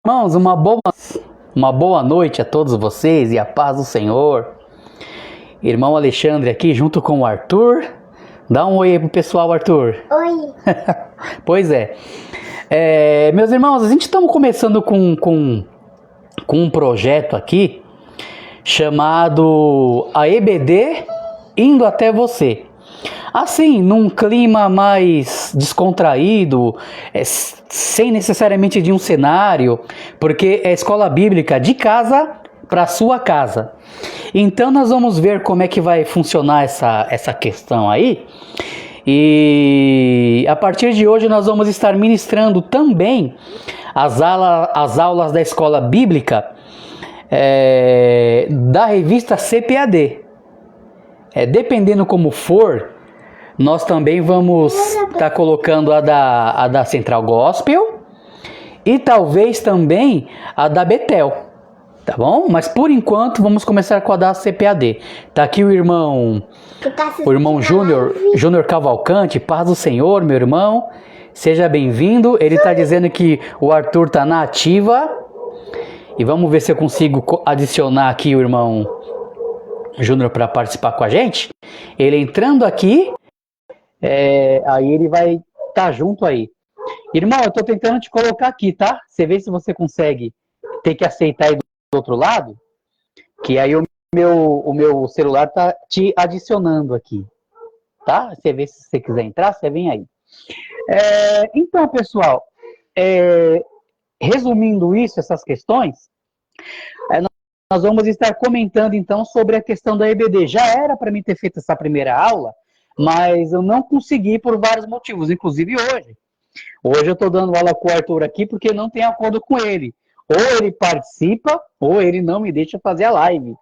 Irmãos, uma boa noite a todos vocês e a paz do Senhor. Irmão Alexandre aqui junto com o Arthur. Dá um oi aí pro pessoal, Arthur. Oi. Pois é. Meus irmãos, a gente está começando com um projeto aqui chamado A EBD Indo Até Você. Assim, num clima mais descontraído, sem necessariamente de um cenário, porque é escola bíblica de casa para sua casa. Então nós vamos ver como é que vai funcionar essa questão aí. E a partir de hoje nós vamos estar ministrando também as aulas da escola bíblica da revista CPAD. Dependendo como for, nós também vamos estar colocando a da Central Gospel e talvez também a da Betel, tá bom? Mas por enquanto vamos começar com a da CPAD. Tá aqui o irmão Júnior Cavalcante, paz do Senhor, meu irmão. Seja bem-vindo. Ele está dizendo que o Arthur tá na ativa. E vamos ver se eu consigo adicionar aqui o irmão Júnior para participar com a gente. Ele entrando aqui, aí ele vai estar junto aí. Irmão, eu estou tentando te colocar aqui, tá? Você vê se você consegue. Tem que aceitar aí do outro lado, que aí o meu celular tá te adicionando aqui, tá? Você vê se você quiser entrar, você vem aí. Então, pessoal, resumindo essas questões, nós vamos estar comentando então sobre a questão da EBD. Já era para mim ter feito essa primeira aula, mas eu não consegui por vários motivos, inclusive hoje. Hoje eu estou dando aula com o Arthur aqui porque não tem acordo com ele. Ou ele participa, ou ele não me deixa fazer a live.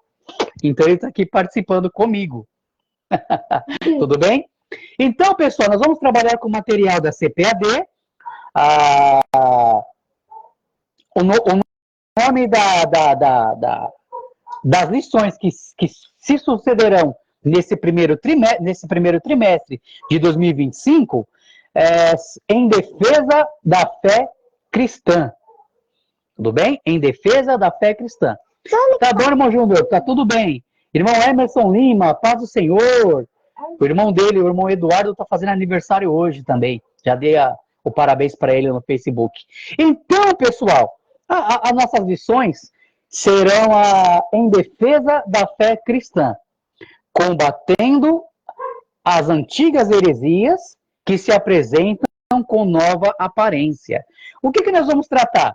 Então ele está aqui participando comigo. Tudo bem? Então, pessoal, nós vamos trabalhar com o material da CPAD. O nome das lições que se sucederão nesse primeiro trimestre de 2025 em defesa da fé cristã. Tudo bem? Em defesa da fé cristã. Tá bom, irmão Júnior? Tá tudo bem. Irmão Emerson Lima, paz do Senhor. O irmão dele, o irmão Eduardo, tá fazendo aniversário hoje também. Já dei o parabéns para ele no Facebook. Então, pessoal, as nossas lições serão em defesa da fé cristã, combatendo as antigas heresias que se apresentam com nova aparência. O que nós vamos tratar?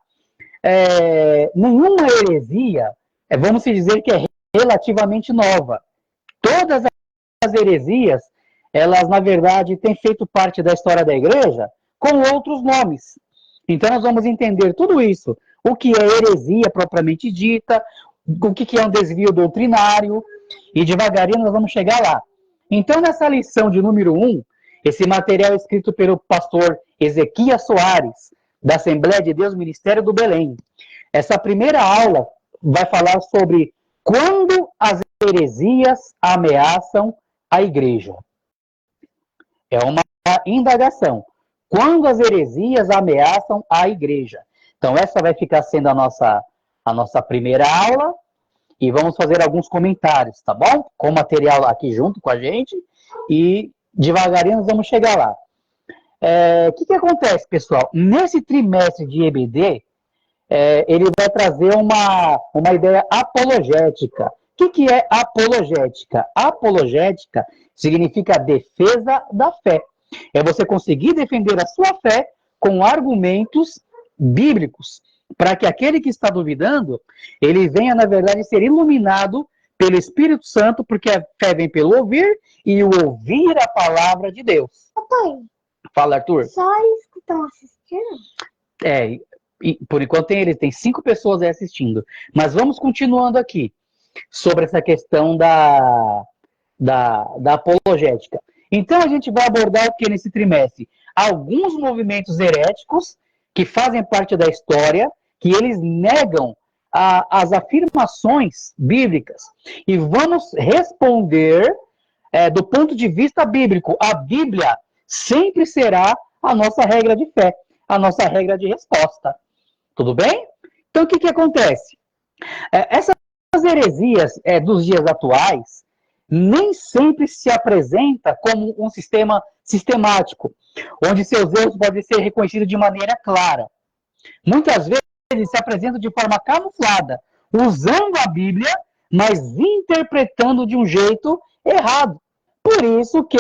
Nenhuma heresia, vamos dizer que é relativamente nova. Todas as heresias, elas na verdade têm feito parte da história da igreja com outros nomes. Então nós vamos entender tudo isso. O que é heresia propriamente dita, o que é um desvio doutrinário, e devagarinho nós vamos chegar lá. Então nessa lição de número 1, esse material é escrito pelo pastor Ezequias Soares, da Assembleia de Deus Ministério do Belém. Essa primeira aula vai falar sobre quando as heresias ameaçam a igreja. É uma indagação. Quando as heresias ameaçam a igreja. Então essa vai ficar sendo a nossa primeira aula e vamos fazer alguns comentários, tá bom? Com o material aqui junto com a gente e devagarinho nós vamos chegar lá. O que acontece, pessoal? Nesse trimestre de EBD, ele vai trazer uma ideia apologética. O que é apologética? Apologética significa defesa da fé. É você conseguir defender a sua fé com argumentos bíblicos, para que aquele que está duvidando, ele venha, na verdade, ser iluminado pelo Espírito Santo, porque a fé vem pelo ouvir, e o ouvir a palavra de Deus. Papai. Fala, Arthur. Só eles que estão assistindo? Por enquanto tem 5 pessoas aí assistindo. Mas vamos continuando aqui, sobre essa questão da apologética. Então a gente vai abordar o que nesse trimestre? Alguns movimentos heréticos que fazem parte da história, que eles negam as afirmações bíblicas. E vamos responder do ponto de vista bíblico. A Bíblia sempre será a nossa regra de fé, a nossa regra de resposta. Tudo bem? Então, o que acontece? Essas heresias dos dias atuais nem sempre se apresenta como um sistema sistemático, onde seus erros podem ser reconhecidos de maneira clara. Muitas vezes se apresentam de forma camuflada, usando a Bíblia, mas interpretando de um jeito errado. Por isso que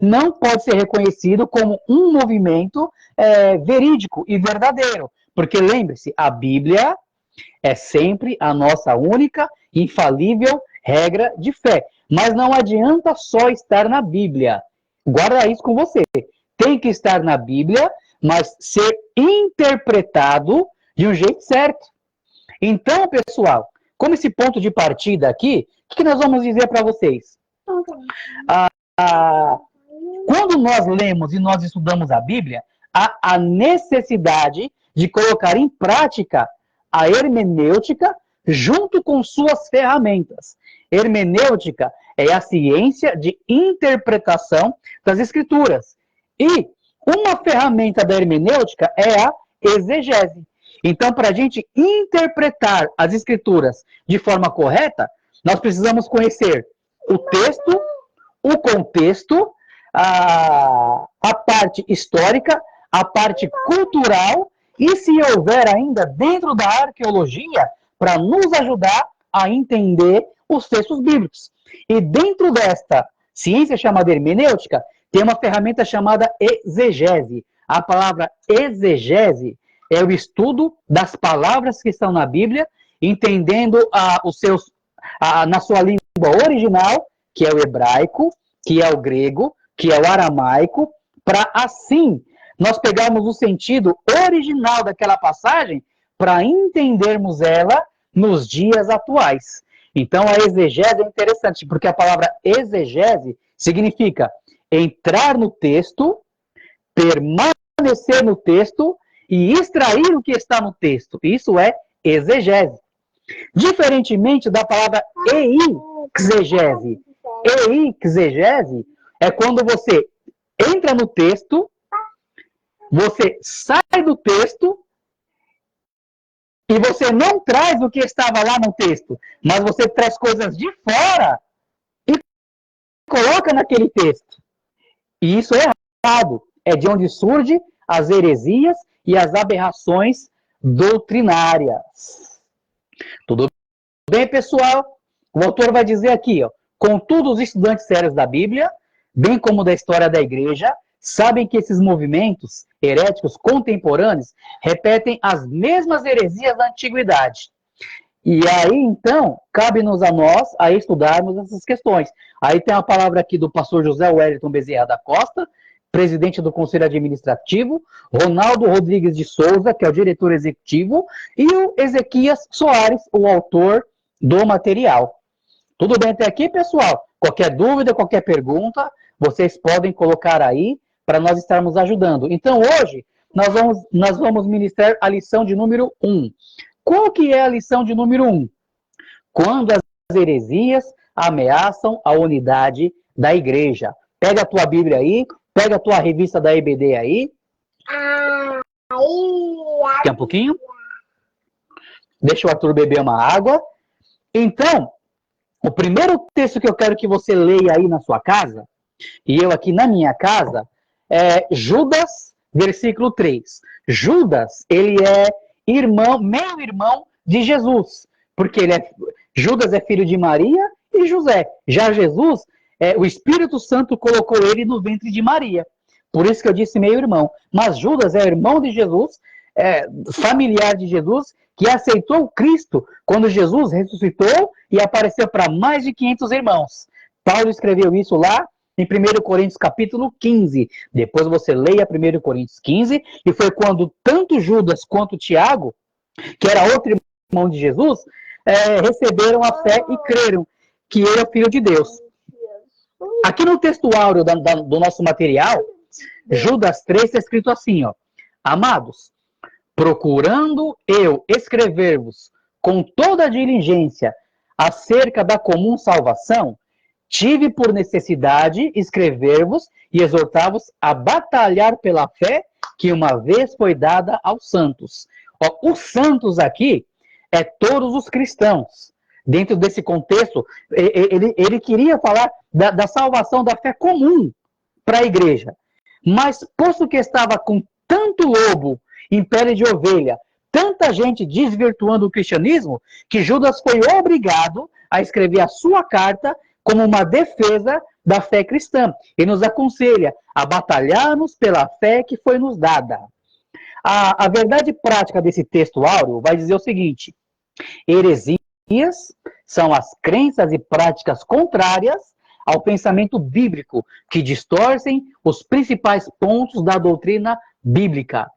não pode ser reconhecido como um movimento verídico e verdadeiro. Porque lembre-se, a Bíblia é sempre a nossa única, infalível regra de fé. Mas não adianta só estar na Bíblia. Guarda isso com você. Tem que estar na Bíblia, mas ser interpretado de um jeito certo. Então, pessoal, como esse ponto de partida aqui, o que nós vamos dizer para vocês? Quando nós lemos e nós estudamos a Bíblia, há a necessidade de colocar em prática a hermenêutica junto com suas ferramentas. Hermenêutica é a ciência de interpretação das Escrituras. E uma ferramenta da hermenêutica é a exegese. Então, para a gente interpretar as Escrituras de forma correta, nós precisamos conhecer o texto, o contexto, a parte histórica, a parte cultural e, se houver ainda, dentro da arqueologia, para nos ajudar a entender os textos bíblicos. E dentro desta ciência chamada hermenêutica, tem uma ferramenta chamada exegese. A palavra exegese é o estudo das palavras que estão na Bíblia, entendendo na sua língua original, que é o hebraico, que é o grego, que é o aramaico, para assim nós pegarmos o sentido original daquela passagem para entendermos ela nos dias atuais. Então, a exegese é interessante, porque a palavra exegese significa entrar no texto, permanecer no texto e extrair o que está no texto. Isso é exegese. Diferentemente da palavra exegese. Exegese é quando você entra no texto, você sai do texto e você não traz o que estava lá no texto, mas você traz coisas de fora e coloca naquele texto. E isso é errado. É de onde surgem as heresias e as aberrações doutrinárias. Tudo bem, pessoal? O autor vai dizer aqui, ó, contudo, os estudantes sérios da Bíblia, bem como da história da igreja, sabem que esses movimentos heréticos contemporâneos repetem as mesmas heresias da antiguidade. E aí, então, cabe-nos a nós a estudarmos essas questões. Aí tem a palavra aqui do pastor José Wellington Bezerra da Costa, presidente do Conselho Administrativo, Ronaldo Rodrigues de Souza, que é o diretor executivo, e o Ezequias Soares, o autor do material. Tudo bem até aqui, pessoal? Qualquer dúvida, qualquer pergunta, vocês podem colocar aí para nós estarmos ajudando. Então, hoje, nós vamos ministrar a lição de número 1. Qual que é a lição de número 1? Quando as heresias ameaçam a unidade da igreja. Pega a tua Bíblia aí, pega a tua revista da EBD aí. Quer um pouquinho? Deixa o Arthur beber uma água. Então, o primeiro texto que eu quero que você leia aí na sua casa, e eu aqui na minha casa, é Judas, versículo 3. Judas, ele é meu irmão de Jesus, porque Judas é filho de Maria e José. Já Jesus, o Espírito Santo colocou ele no ventre de Maria. Por isso que eu disse meu irmão. Mas Judas é irmão de Jesus, familiar de Jesus, que aceitou Cristo quando Jesus ressuscitou e apareceu para mais de 500 irmãos. Paulo escreveu isso lá em 1 Coríntios capítulo 15. Depois você leia 1 Coríntios 15, e foi quando tanto Judas quanto Tiago, que era outro irmão de Jesus, receberam a fé e creram que ele é o Filho de Deus. Aqui no texto áureo do nosso material, Judas 3 está escrito assim, ó: Amados, procurando eu escrever-vos com toda a diligência acerca da comum salvação, tive por necessidade escrever-vos e exortar-vos a batalhar pela fé que uma vez foi dada aos santos. Ó, os santos aqui é todos os cristãos. Dentro desse contexto, ele queria falar da salvação da fé comum para a igreja. Mas, posto que estava com tanto lobo em pele de ovelha, tanta gente desvirtuando o cristianismo, que Judas foi obrigado a escrever a sua carta como uma defesa da fé cristã. E nos aconselha a batalharmos pela fé que foi nos dada. A verdade prática desse texto áureo vai dizer o seguinte: heresias são as crenças e práticas contrárias ao pensamento bíblico, que distorcem os principais pontos da doutrina bíblica.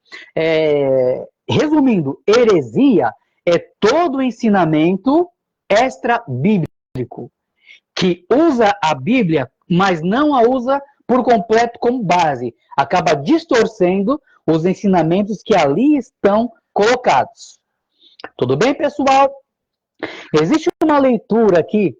Resumindo, heresia é todo ensinamento extra-bíblico, que usa a Bíblia, mas não a usa por completo como base. Acaba distorcendo os ensinamentos que ali estão colocados. Tudo bem, pessoal? Existe uma leitura aqui,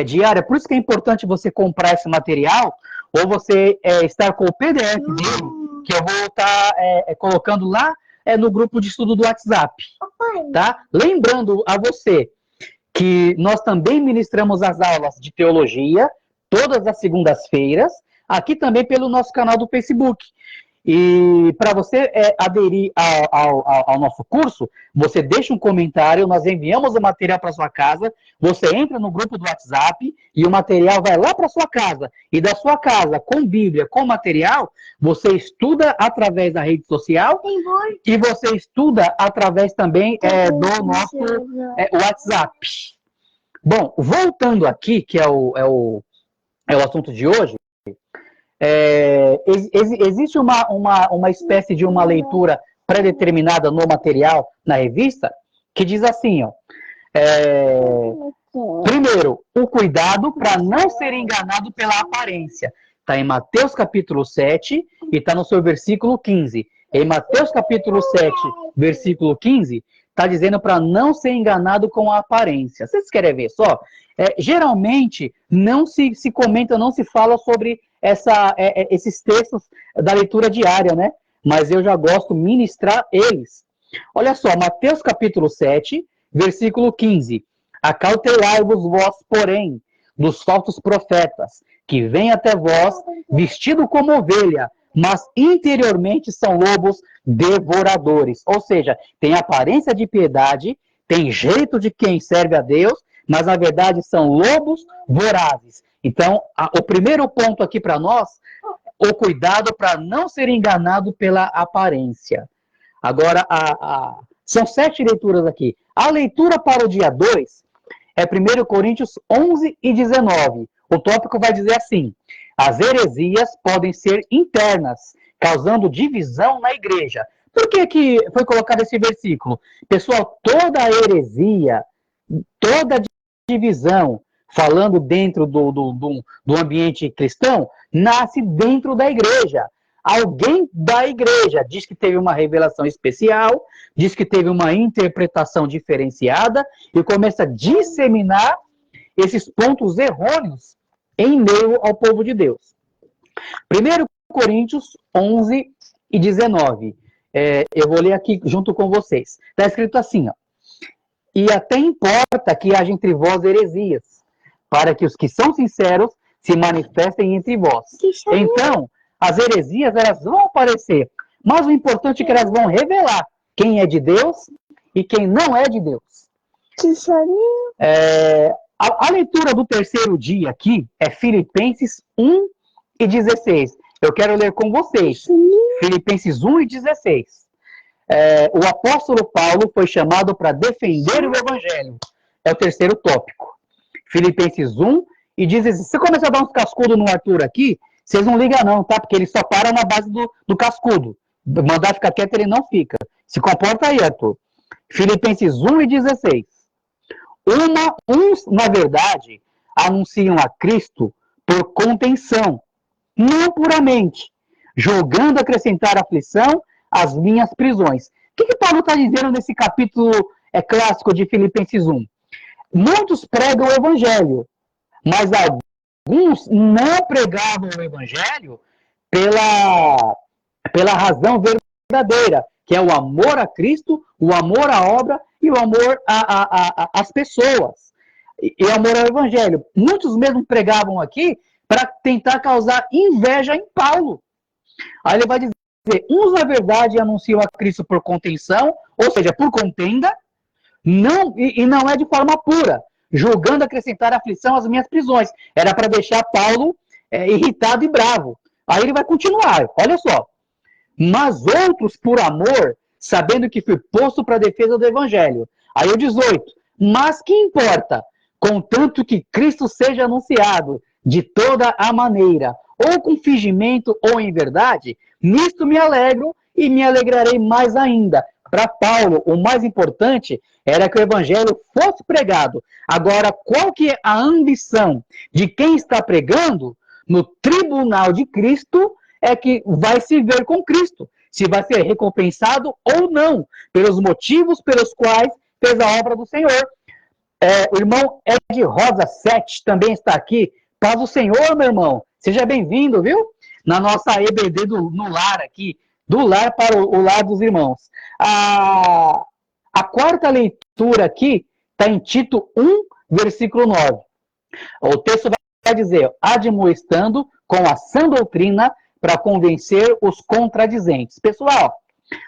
diária, por isso que é importante você comprar esse material, ou você estar com o PDF dele, que eu vou estar colocando lá no grupo de estudo do WhatsApp. Tá? Lembrando a você que nós também ministramos as aulas de teologia, todas as segundas-feiras, aqui também pelo nosso canal do Facebook. E para você aderir ao nosso curso, você deixa um comentário, nós enviamos o material para sua casa, você entra no grupo do WhatsApp e o material vai lá para sua casa. E da sua casa, com Bíblia, com material, você estuda através da rede social e você estuda através também do nosso WhatsApp. Bom, voltando aqui, que é o assunto de hoje, existe uma espécie de uma leitura pré-determinada no material, na revista, que diz assim, ó, primeiro, o cuidado para não ser enganado pela aparência. Está em Mateus capítulo 7 e está no seu versículo 15. Em Mateus capítulo 7, versículo 15, está dizendo para não ser enganado com a aparência. Vocês querem ver só? Geralmente, não se comenta, não se fala sobre esses textos da leitura diária, né? Mas eu já gosto de ministrar eles. Olha só, Mateus capítulo 7, versículo 15. Acautelai-vos vós, porém, dos falsos profetas, que vêm até vós vestido como ovelha, mas interiormente são lobos devoradores. Ou seja, tem aparência de piedade, tem jeito de quem serve a Deus, mas na verdade são lobos vorazes. Então, o primeiro ponto aqui para nós, o cuidado para não ser enganado pela aparência. Agora, são 7 leituras aqui. A leitura para o dia 2 é 1 Coríntios 11 e 19. O tópico vai dizer assim: as heresias podem ser internas, causando divisão na igreja. Por que foi colocado esse versículo? Pessoal, toda heresia, toda divisão, falando dentro do ambiente cristão, nasce dentro da igreja. Alguém da igreja diz que teve uma revelação especial, diz que teve uma interpretação diferenciada e começa a disseminar esses pontos errôneos em meio ao povo de Deus. 1 Coríntios 11 e 19. Eu vou ler aqui junto com vocês. Está escrito assim, ó: e até importa que haja entre vós heresias, para que os que são sinceros se manifestem entre vós. Então, as heresias, elas vão aparecer, mas o importante é que elas vão revelar quem é de Deus e quem não é de Deus. A leitura do terceiro dia aqui é Filipenses 1 e 16. Eu quero ler com vocês. Filipenses 1 e 16. O apóstolo Paulo foi chamado para defender o evangelho. É o terceiro tópico. Filipenses 1 e 16. Se começar a dar uns cascudos no Arthur aqui, vocês não ligam não, tá? Porque ele só para na base do cascudo. Mandar ficar quieto, ele não fica. Se comporta aí, Arthur. Filipenses 1 e 16. Uns, na verdade, anunciam a Cristo por contenção, não puramente, julgando acrescentar aflição às minhas prisões. O que Paulo está dizendo nesse capítulo clássico de Filipenses 1? Muitos pregam o evangelho, mas alguns não pregavam o evangelho pela razão verdadeira, que é o amor a Cristo, o amor à obra e o amor às pessoas. E o amor ao Evangelho. Muitos mesmo pregavam aqui para tentar causar inveja em Paulo. Aí ele vai dizer, uns na verdade anunciam a Cristo por contenção, ou seja, por contenda, não é de forma pura, julgando acrescentar aflição às minhas prisões. Era para deixar Paulo irritado e bravo. Aí ele vai continuar, olha só. Mas outros por amor, sabendo que fui posto para a defesa do Evangelho. Aí o 18. Mas que importa? Contanto que Cristo seja anunciado de toda a maneira, ou com fingimento ou em verdade, nisto me alegro e me alegrarei mais ainda. Para Paulo, o mais importante era que o Evangelho fosse pregado. Agora, qual que é a ambição de quem está pregando? No tribunal de Cristo é que vai se ver com Cristo, se vai ser recompensado ou não, pelos motivos pelos quais fez a obra do Senhor. O irmão Ed Rosa 7 também está aqui. Paz o Senhor, meu irmão. Seja bem-vindo, viu? Na nossa EBD no lar aqui, do lar para o lar dos irmãos. A quarta leitura aqui está em Tito 1, versículo 9. O texto vai dizer, admoestando com a sã doutrina para convencer os contradizentes. Pessoal,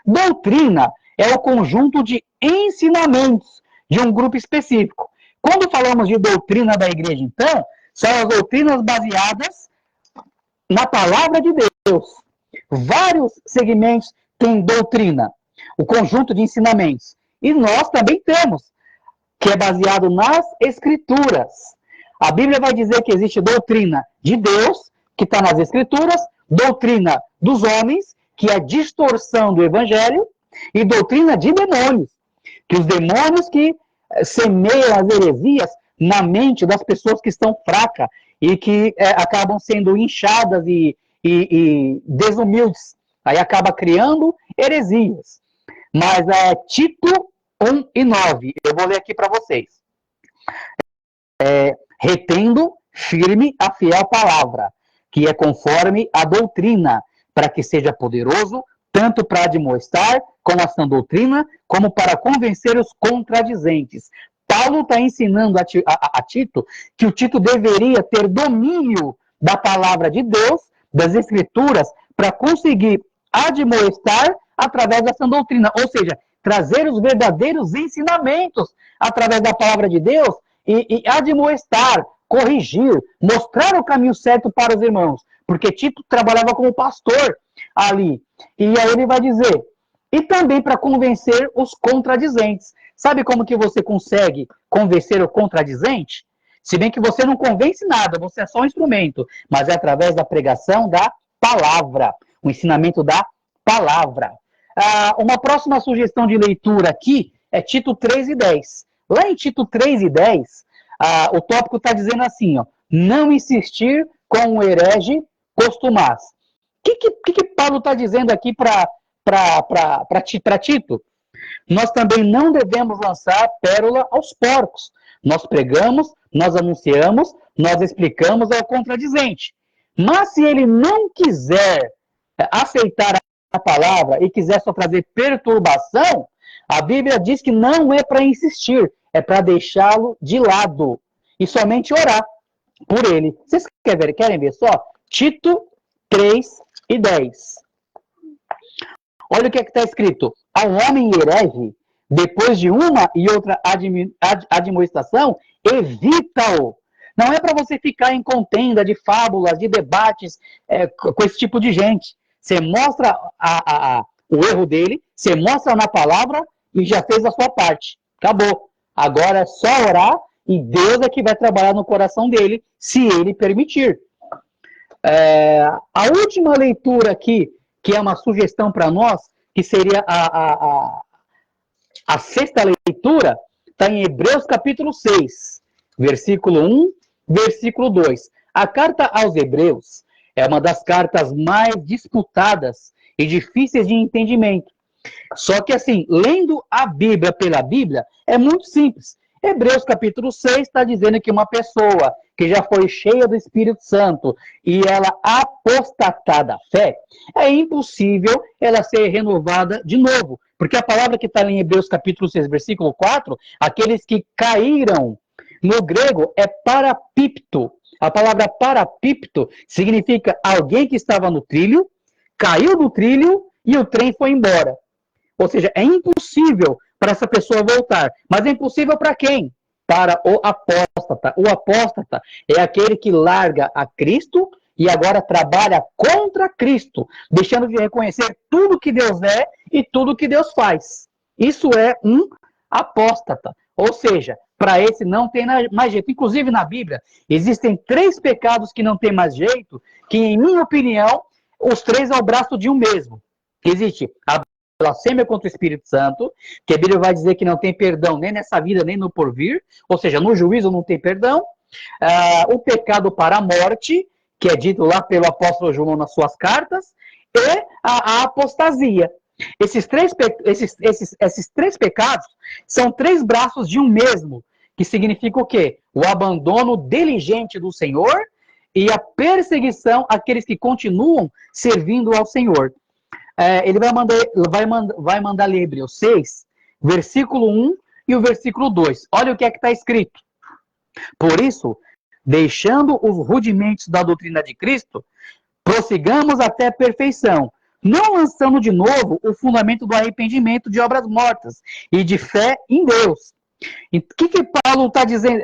doutrina é o conjunto de ensinamentos de um grupo específico. Quando falamos de doutrina da igreja, então, são as doutrinas baseadas na palavra de Deus. Vários segmentos têm doutrina, o conjunto de ensinamentos. E nós também temos, que é baseado nas Escrituras. A Bíblia vai dizer que existe doutrina de Deus, que está nas Escrituras, doutrina dos homens, que é a distorção do Evangelho, e doutrina de demônios, que os demônios que semeiam as heresias na mente das pessoas que estão fracas e que acabam sendo inchadas e desumildes. Aí acaba criando heresias. Mas Tito 1 e 9, eu vou ler aqui para vocês. Retendo firme a fiel palavra, que é conforme a doutrina, para que seja poderoso, tanto para admoestar com a sã doutrina, como para convencer os contradizentes. Paulo está ensinando a Tito que o Tito deveria ter domínio da palavra de Deus, das Escrituras, para conseguir admoestar através da sã doutrina, ou seja, trazer os verdadeiros ensinamentos através da palavra de Deus e admoestar, corrigir, mostrar o caminho certo para os irmãos, porque Tito trabalhava como pastor ali. E aí ele vai dizer, e também para convencer os contradizentes. Sabe como que você consegue convencer o contradizente? Se bem que você não convence nada, você é só um instrumento, mas é através da pregação da palavra, o ensinamento da palavra. Uma próxima sugestão de leitura aqui é Tito 3 e 10. Lá em Tito 3 e 10, o tópico está dizendo assim, ó, não insistir com o herege costumaz. O que Paulo está dizendo aqui para Tito? Nós também não devemos lançar pérola aos porcos. Nós pregamos, nós anunciamos, nós explicamos ao contradizente. Mas se ele não quiser aceitar a palavra e quiser só trazer perturbação, a Bíblia diz que não é para insistir, é para deixá-lo de lado e somente orar por ele. Vocês querem ver só? Tito 3 e 10. Olha o que está escrito. Ao homem herege, depois de uma e outra admoestação, evita-o. Não é para você ficar em contenda de fábulas, de debates com esse tipo de gente. Você mostra o erro dele, você mostra na palavra e já fez a sua parte. Acabou. Agora é só orar e Deus é que vai trabalhar no coração dele, se ele permitir. A última leitura aqui, que é uma sugestão para nós, que seria a sexta leitura, está em Hebreus capítulo 6, versículo 1, versículo 2. A carta aos Hebreus é uma das cartas mais disputadas e difíceis de entendimento. Só que assim, lendo a Bíblia pela Bíblia, é muito simples. Hebreus capítulo 6 está dizendo que uma pessoa que já foi cheia do Espírito Santo e ela apostatar da fé, é impossível ela ser renovada de novo. Porque a palavra que está em Hebreus capítulo 6, versículo 4, aqueles que caíram, no grego é parapipto. A palavra parapipto significa alguém que estava no trilho, caiu do trilho e o trem foi embora. Ou seja, é impossível para essa pessoa voltar. Mas é impossível para quem? Para o apóstata. O apóstata é aquele que larga a Cristo e agora trabalha contra Cristo, deixando de reconhecer tudo que Deus é e tudo que Deus faz. Isso é um apóstata. Ou seja, para esse não tem mais jeito. Inclusive na Bíblia, existem 3 pecados que não tem mais jeito, que em minha opinião, os 3 é o braço de um mesmo. Existe a blasfêmia contra o Espírito Santo, que a Bíblia vai dizer que não tem perdão nem nessa vida, nem no porvir, ou seja, no juízo não tem perdão. O pecado para a morte, que é dito lá pelo apóstolo João nas suas cartas, e a apostasia. Esses três pecados são 3 braços de um mesmo, que significa o quê? O abandono diligente do Senhor e a perseguição àqueles que continuam servindo ao Senhor. Ele vai mandar ler Hebreus 6, versículo 1 e o versículo 2. Olha o que é que está escrito. Por isso, deixando os rudimentos da doutrina de Cristo, prossigamos até a perfeição, não lançando de novo o fundamento do arrependimento de obras mortas e de fé em Deus. E o que Paulo está dizendo,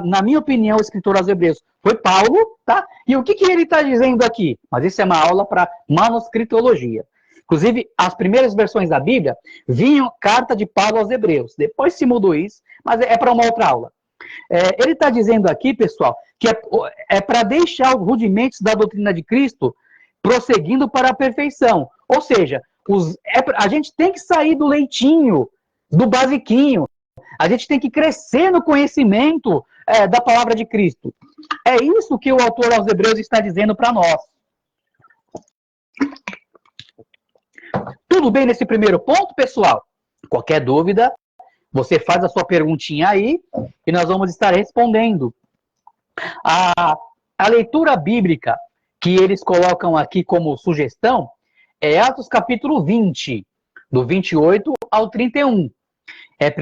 na minha opinião, o escritor aos Hebreus, foi Paulo, tá? E o que ele está dizendo aqui? Mas isso é uma aula para manuscritologia. Inclusive, as primeiras versões da Bíblia vinham carta de Paulo aos Hebreus. Depois se mudou isso, mas é para uma outra aula. Ele está dizendo aqui, pessoal, que é para deixar os rudimentos da doutrina de Cristo prosseguindo para a perfeição. Ou seja, a gente tem que sair do leitinho, do basiquinho. A gente tem que crescer no conhecimento da palavra de Cristo. É isso que o autor aos Hebreus está dizendo para nós. Tudo bem nesse primeiro ponto, pessoal? Qualquer dúvida, você faz a sua perguntinha aí e nós vamos estar respondendo. A leitura bíblica que eles colocam aqui como sugestão é Atos capítulo 20, do 28 ao 31. É 1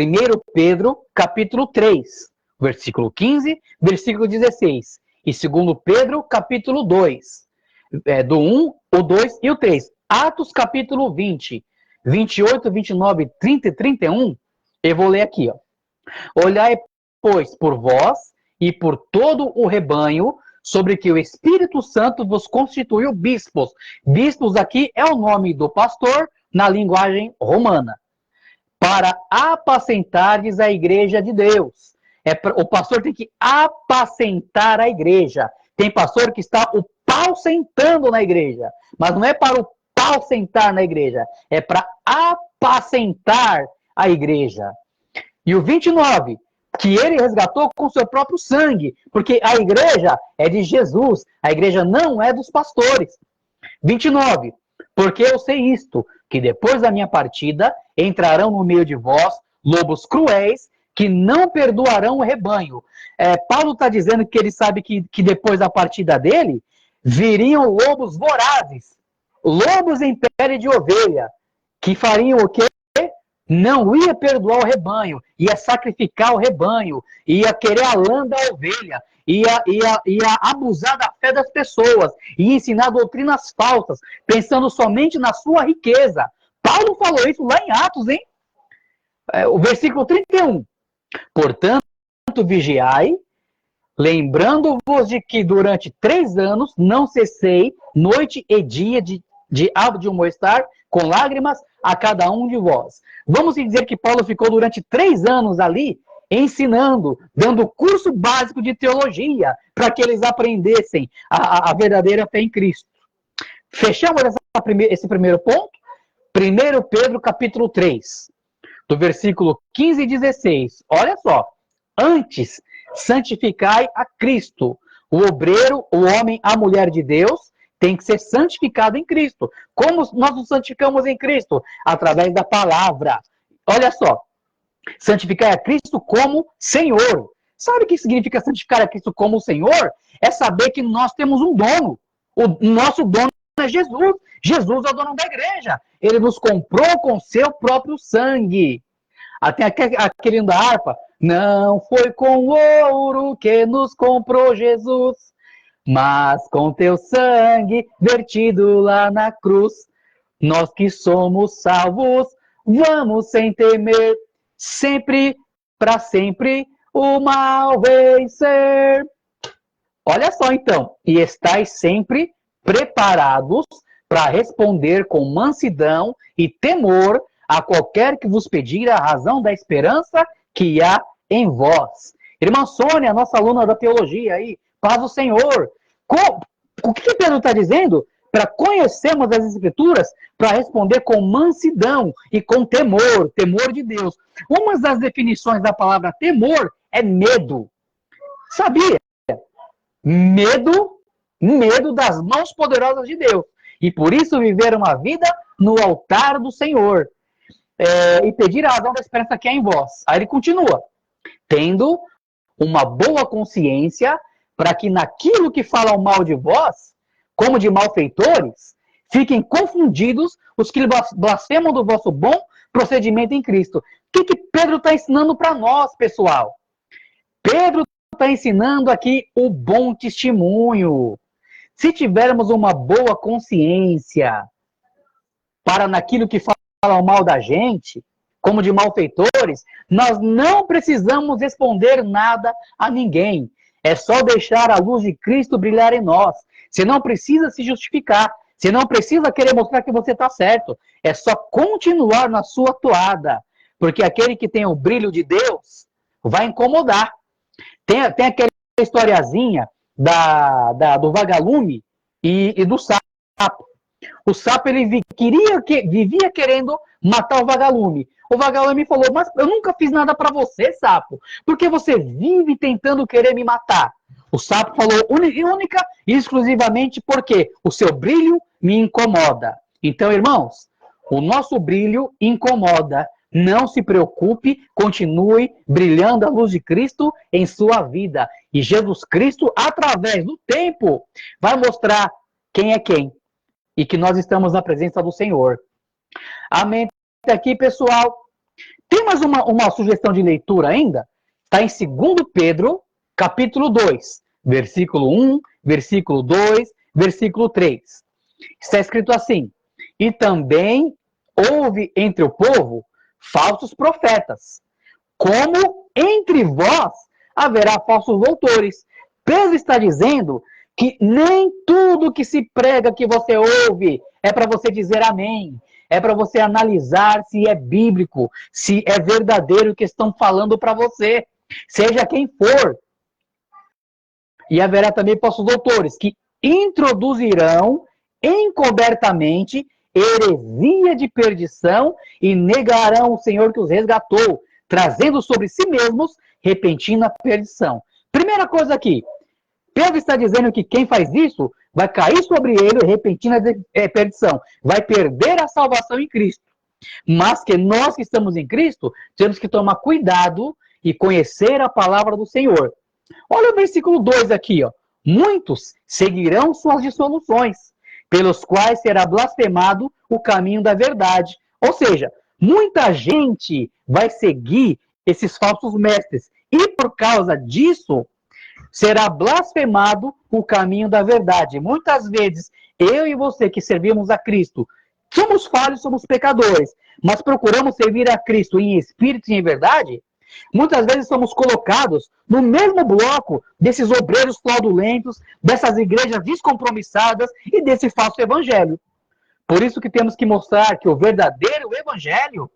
Pedro capítulo 3, versículo 15, versículo 16. E 2 Pedro capítulo 2, do 1, o 2 e o 3. Atos capítulo 20, 28, 29, 30 e 31, eu vou ler aqui. Olhai, pois, por vós e por todo o rebanho, sobre que o Espírito Santo vos constituiu bispos. Bispos aqui é o nome do pastor na linguagem romana. Para apacentardes a igreja de Deus. O pastor tem que apacentar a igreja. Tem pastor que está o pau sentando na igreja. Mas não é para o pau sentar na igreja. É para apacentar a igreja. E o 29, que ele resgatou com seu próprio sangue. Porque a igreja é de Jesus. A igreja não é dos pastores. 29. Porque eu sei isto, que depois da minha partida entrarão no meio de vós lobos cruéis que não perdoarão o rebanho. Paulo está dizendo que ele sabe que depois da partida dele viriam lobos vorazes, lobos em pele de ovelha, que fariam o quê? Não ia perdoar o rebanho, ia sacrificar o rebanho, ia querer a lã da ovelha, ia abusar da fé das pessoas, ia ensinar doutrinas falsas, pensando somente na sua riqueza. Paulo falou isso lá em Atos, hein? O versículo 31. Portanto, vigiai, lembrando-vos de que durante 3 anos não cessei, noite e dia, de admoestar com lágrimas a cada um de vós. Vamos dizer que Paulo ficou durante 3 anos ali, ensinando, dando curso básico de teologia, para que eles aprendessem a verdadeira fé em Cristo. Fechamos esse primeiro ponto? 1 Pedro capítulo 3, do versículo 15 e 16. Olha só. Antes, santificai a Cristo. O obreiro, o homem, a mulher de Deus, tem que ser santificado em Cristo. Como nós nos santificamos em Cristo? Através da palavra. Olha só. Santificai a Cristo como Senhor. Sabe o que significa santificar a Cristo como o Senhor? É saber que nós temos um dono. O nosso dono é Jesus. Jesus é o dono da igreja. Ele nos comprou com seu próprio sangue. Tem aquele hino da harpa. Não foi com ouro que nos comprou Jesus, mas com teu sangue vertido lá na cruz. Nós que somos salvos, vamos sem temer, sempre, para sempre, o mal vencer. Olha só então, e estáis sempre preparados para responder com mansidão e temor a qualquer que vos pedir a razão da esperança que há em vós. Irmã Sônia, nossa aluna da teologia aí, paz o Senhor. O que Pedro está dizendo? Para conhecermos as Escrituras, para responder com mansidão e com temor, temor de Deus. Uma das definições da palavra temor é medo. Sabia? Medo das mãos poderosas de Deus. E por isso viver uma vida no altar do Senhor. E pedir a razão da esperança que há em vós. Aí ele continua. Tendo uma boa consciência, para que naquilo que falam mal de vós, como de malfeitores, fiquem confundidos os que blasfemam do vosso bom procedimento em Cristo. O que Pedro está ensinando para nós, pessoal? Pedro está ensinando aqui o bom testemunho. Se tivermos uma boa consciência para naquilo que falam mal da gente, como de malfeitores, nós não precisamos responder nada a ninguém. É só deixar a luz de Cristo brilhar em nós. Você não precisa se justificar. Você não precisa querer mostrar que você está certo. É só continuar na sua toada. Porque aquele que tem o brilho de Deus vai incomodar. Tem aquela historiazinha do vagalume e do sapo. O sapo ele vivia querendo matar o vagalume. O vagalume falou, mas eu nunca fiz nada para você, sapo. Porque você vive tentando querer me matar. O sapo falou única e exclusivamente porque o seu brilho me incomoda. Então, irmãos, o nosso brilho incomoda. Não se preocupe, continue brilhando a luz de Cristo em sua vida. E Jesus Cristo, através do tempo, vai mostrar quem é quem. E que nós estamos na presença do Senhor. Amém. Aqui, pessoal. Tem mais uma sugestão de leitura ainda? Está em 2 Pedro, capítulo 2, versículo 1, versículo 2, versículo 3. Está escrito assim: e também houve entre o povo falsos profetas, como entre vós haverá falsos doutores. Pedro está dizendo que nem tudo que se prega que você ouve é para você dizer amém. É para você analisar se é bíblico, se é verdadeiro o que estão falando para você. Seja quem for. E haverá também falsos doutores que introduzirão encobertamente heresia de perdição e negarão o Senhor que os resgatou, trazendo sobre si mesmos repentina perdição. Primeira coisa aqui, Pedro está dizendo que quem faz isso vai cair sobre ele repentina perdição, vai perder a salvação em Cristo. Mas que nós que estamos em Cristo, temos que tomar cuidado e conhecer a palavra do Senhor. Olha o versículo 2 aqui, ó. Muitos seguirão suas dissoluções, pelos quais será blasfemado o caminho da verdade. Ou seja, muita gente vai seguir esses falsos mestres. E por causa disso, será blasfemado o caminho da verdade. Muitas vezes, eu e você que servimos a Cristo, somos falhos, somos pecadores, mas procuramos servir a Cristo em espírito e em verdade. Muitas vezes somos colocados no mesmo bloco desses obreiros fraudulentos, dessas igrejas descompromissadas e desse falso evangelho. Por isso que temos que mostrar que o verdadeiro evangelho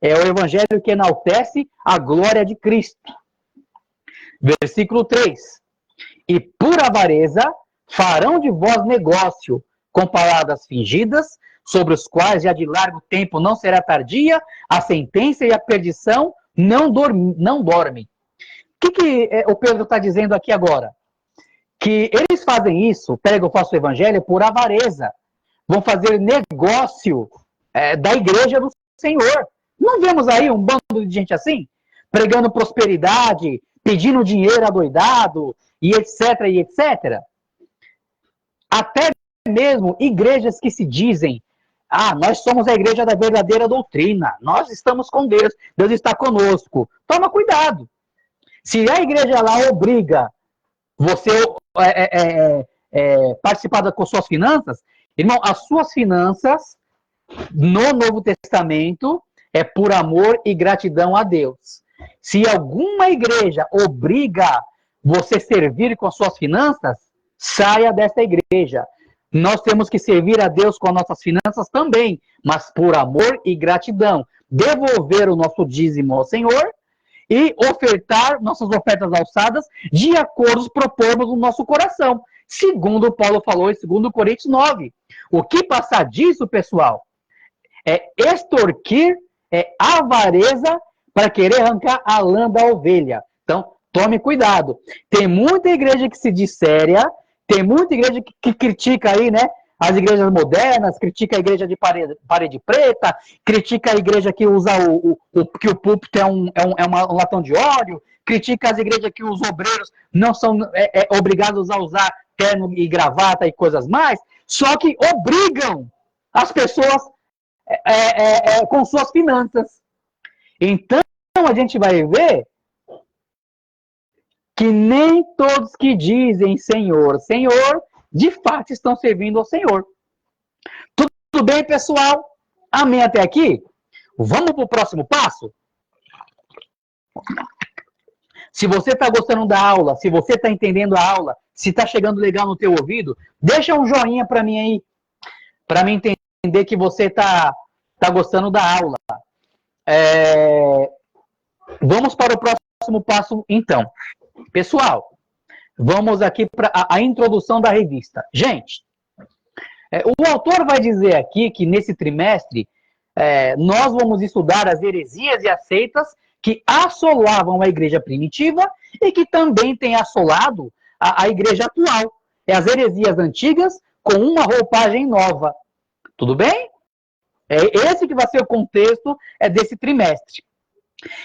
é o evangelho que enaltece a glória de Cristo. Versículo 3. E por avareza farão de vós negócio com palavras fingidas, sobre os quais já de largo tempo não será tardia a sentença e a perdição não dormem. O que o Pedro está dizendo aqui agora? Que eles fazem isso, pegam o falso evangelho por avareza. Vão fazer negócio da igreja do Senhor. Não vemos aí um bando de gente assim? Pregando prosperidade, pedindo dinheiro adoidado, e etc, e etc. Até mesmo igrejas que se dizem, nós somos a igreja da verdadeira doutrina, nós estamos com Deus, Deus está conosco. Toma cuidado. Se a igreja lá obriga você participar com suas finanças, irmão, as suas finanças no Novo Testamento é por amor e gratidão a Deus. Se alguma igreja obriga você a servir com as suas finanças, saia dessa igreja. Nós temos que servir a Deus com as nossas finanças também, mas por amor e gratidão. Devolver o nosso dízimo ao Senhor e ofertar nossas ofertas alçadas de acordo com os propósitos do nosso coração. Segundo Paulo falou em 2 Coríntios 9. O que passar disso, pessoal, é extorquir, é avareza para querer arrancar a lã da ovelha. Então, tome cuidado. Tem muita igreja que se diz séria, tem muita igreja que critica aí, né? As igrejas modernas, critica a igreja de parede preta, critica a igreja que usa que o púlpito é um latão de óleo, critica as igrejas que os obreiros não são obrigados a usar terno e gravata e coisas mais, só que obrigam as pessoas com suas finanças. Então, a gente vai ver que nem todos que dizem Senhor, Senhor, de fato estão servindo ao Senhor. Tudo bem, pessoal? Amém até aqui? Vamos para o próximo passo? Se você está gostando da aula, se você está entendendo a aula, se está chegando legal no teu ouvido, deixa um joinha para mim aí, para mim entender que você está gostando da aula. Vamos para o próximo passo, então. Pessoal, vamos aqui para a introdução da revista. Gente, o autor vai dizer aqui que nesse trimestre nós vamos estudar as heresias e as seitas que assolavam a igreja primitiva e que também tem assolado a igreja atual. As heresias antigas com uma roupagem nova. Tudo bem? Esse que vai ser o contexto desse trimestre.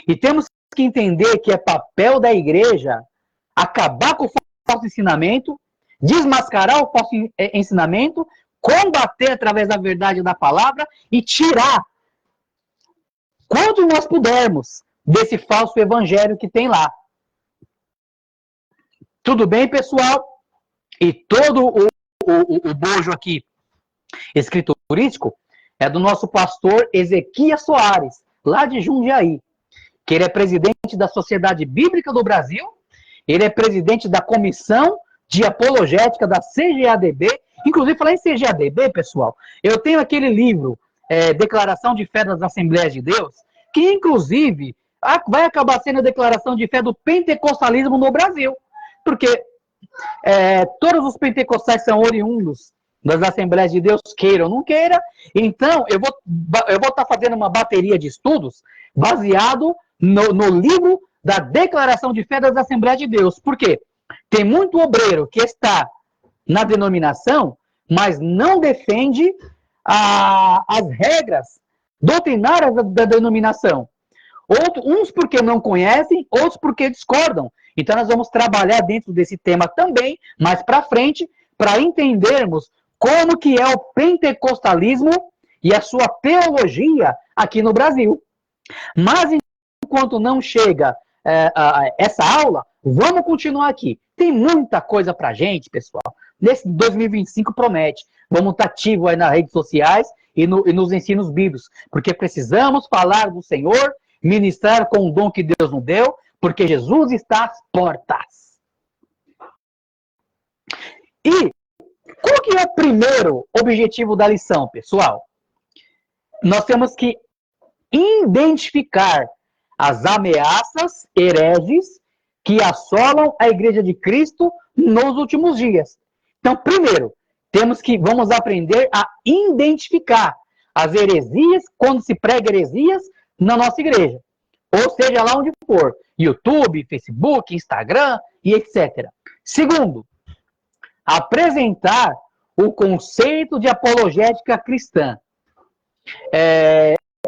E temos que entender que é papel da igreja acabar com o falso ensinamento, desmascarar o falso ensinamento, combater através da verdade da palavra e tirar quanto nós pudermos desse falso evangelho que tem lá. Tudo bem, pessoal? E todo o bojo aqui escriturístico é do nosso pastor Ezequias Soares, lá de Jundiaí, que ele é presidente da Sociedade Bíblica do Brasil, ele é presidente da Comissão de Apologética da CGADB. Inclusive, falar em CGADB, pessoal, eu tenho aquele livro, Declaração de Fé das Assembleias de Deus, que, inclusive, vai acabar sendo a declaração de fé do pentecostalismo no Brasil. Porque todos os pentecostais são oriundos das Assembleias de Deus, queira ou não queira. Então, eu vou estar fazendo uma bateria de estudos baseado no livro da Declaração de Fé das Assembleias de Deus. Por quê? Tem muito obreiro que está na denominação, mas não defende as regras doutrinárias da denominação. Uns porque não conhecem, outros porque discordam. Então nós vamos trabalhar dentro desse tema também, mais para frente, para entendermos como que é o pentecostalismo e a sua teologia aqui no Brasil. Mas enquanto não chega essa aula, vamos continuar aqui. Tem muita coisa pra gente, pessoal. Nesse 2025 promete. Vamos estar ativos aí nas redes sociais e nos ensinos bíblicos. Porque precisamos falar do Senhor, ministrar com o dom que Deus nos deu, porque Jesus está às portas. E qual que é o primeiro objetivo da lição, pessoal? Nós temos que identificar as ameaças hereges que assolam a Igreja de Cristo nos últimos dias. Então, primeiro, vamos aprender a identificar as heresias, quando se prega heresias, na nossa igreja. Ou seja, lá onde for. YouTube, Facebook, Instagram e etc. Segundo, apresentar o conceito de apologética cristã.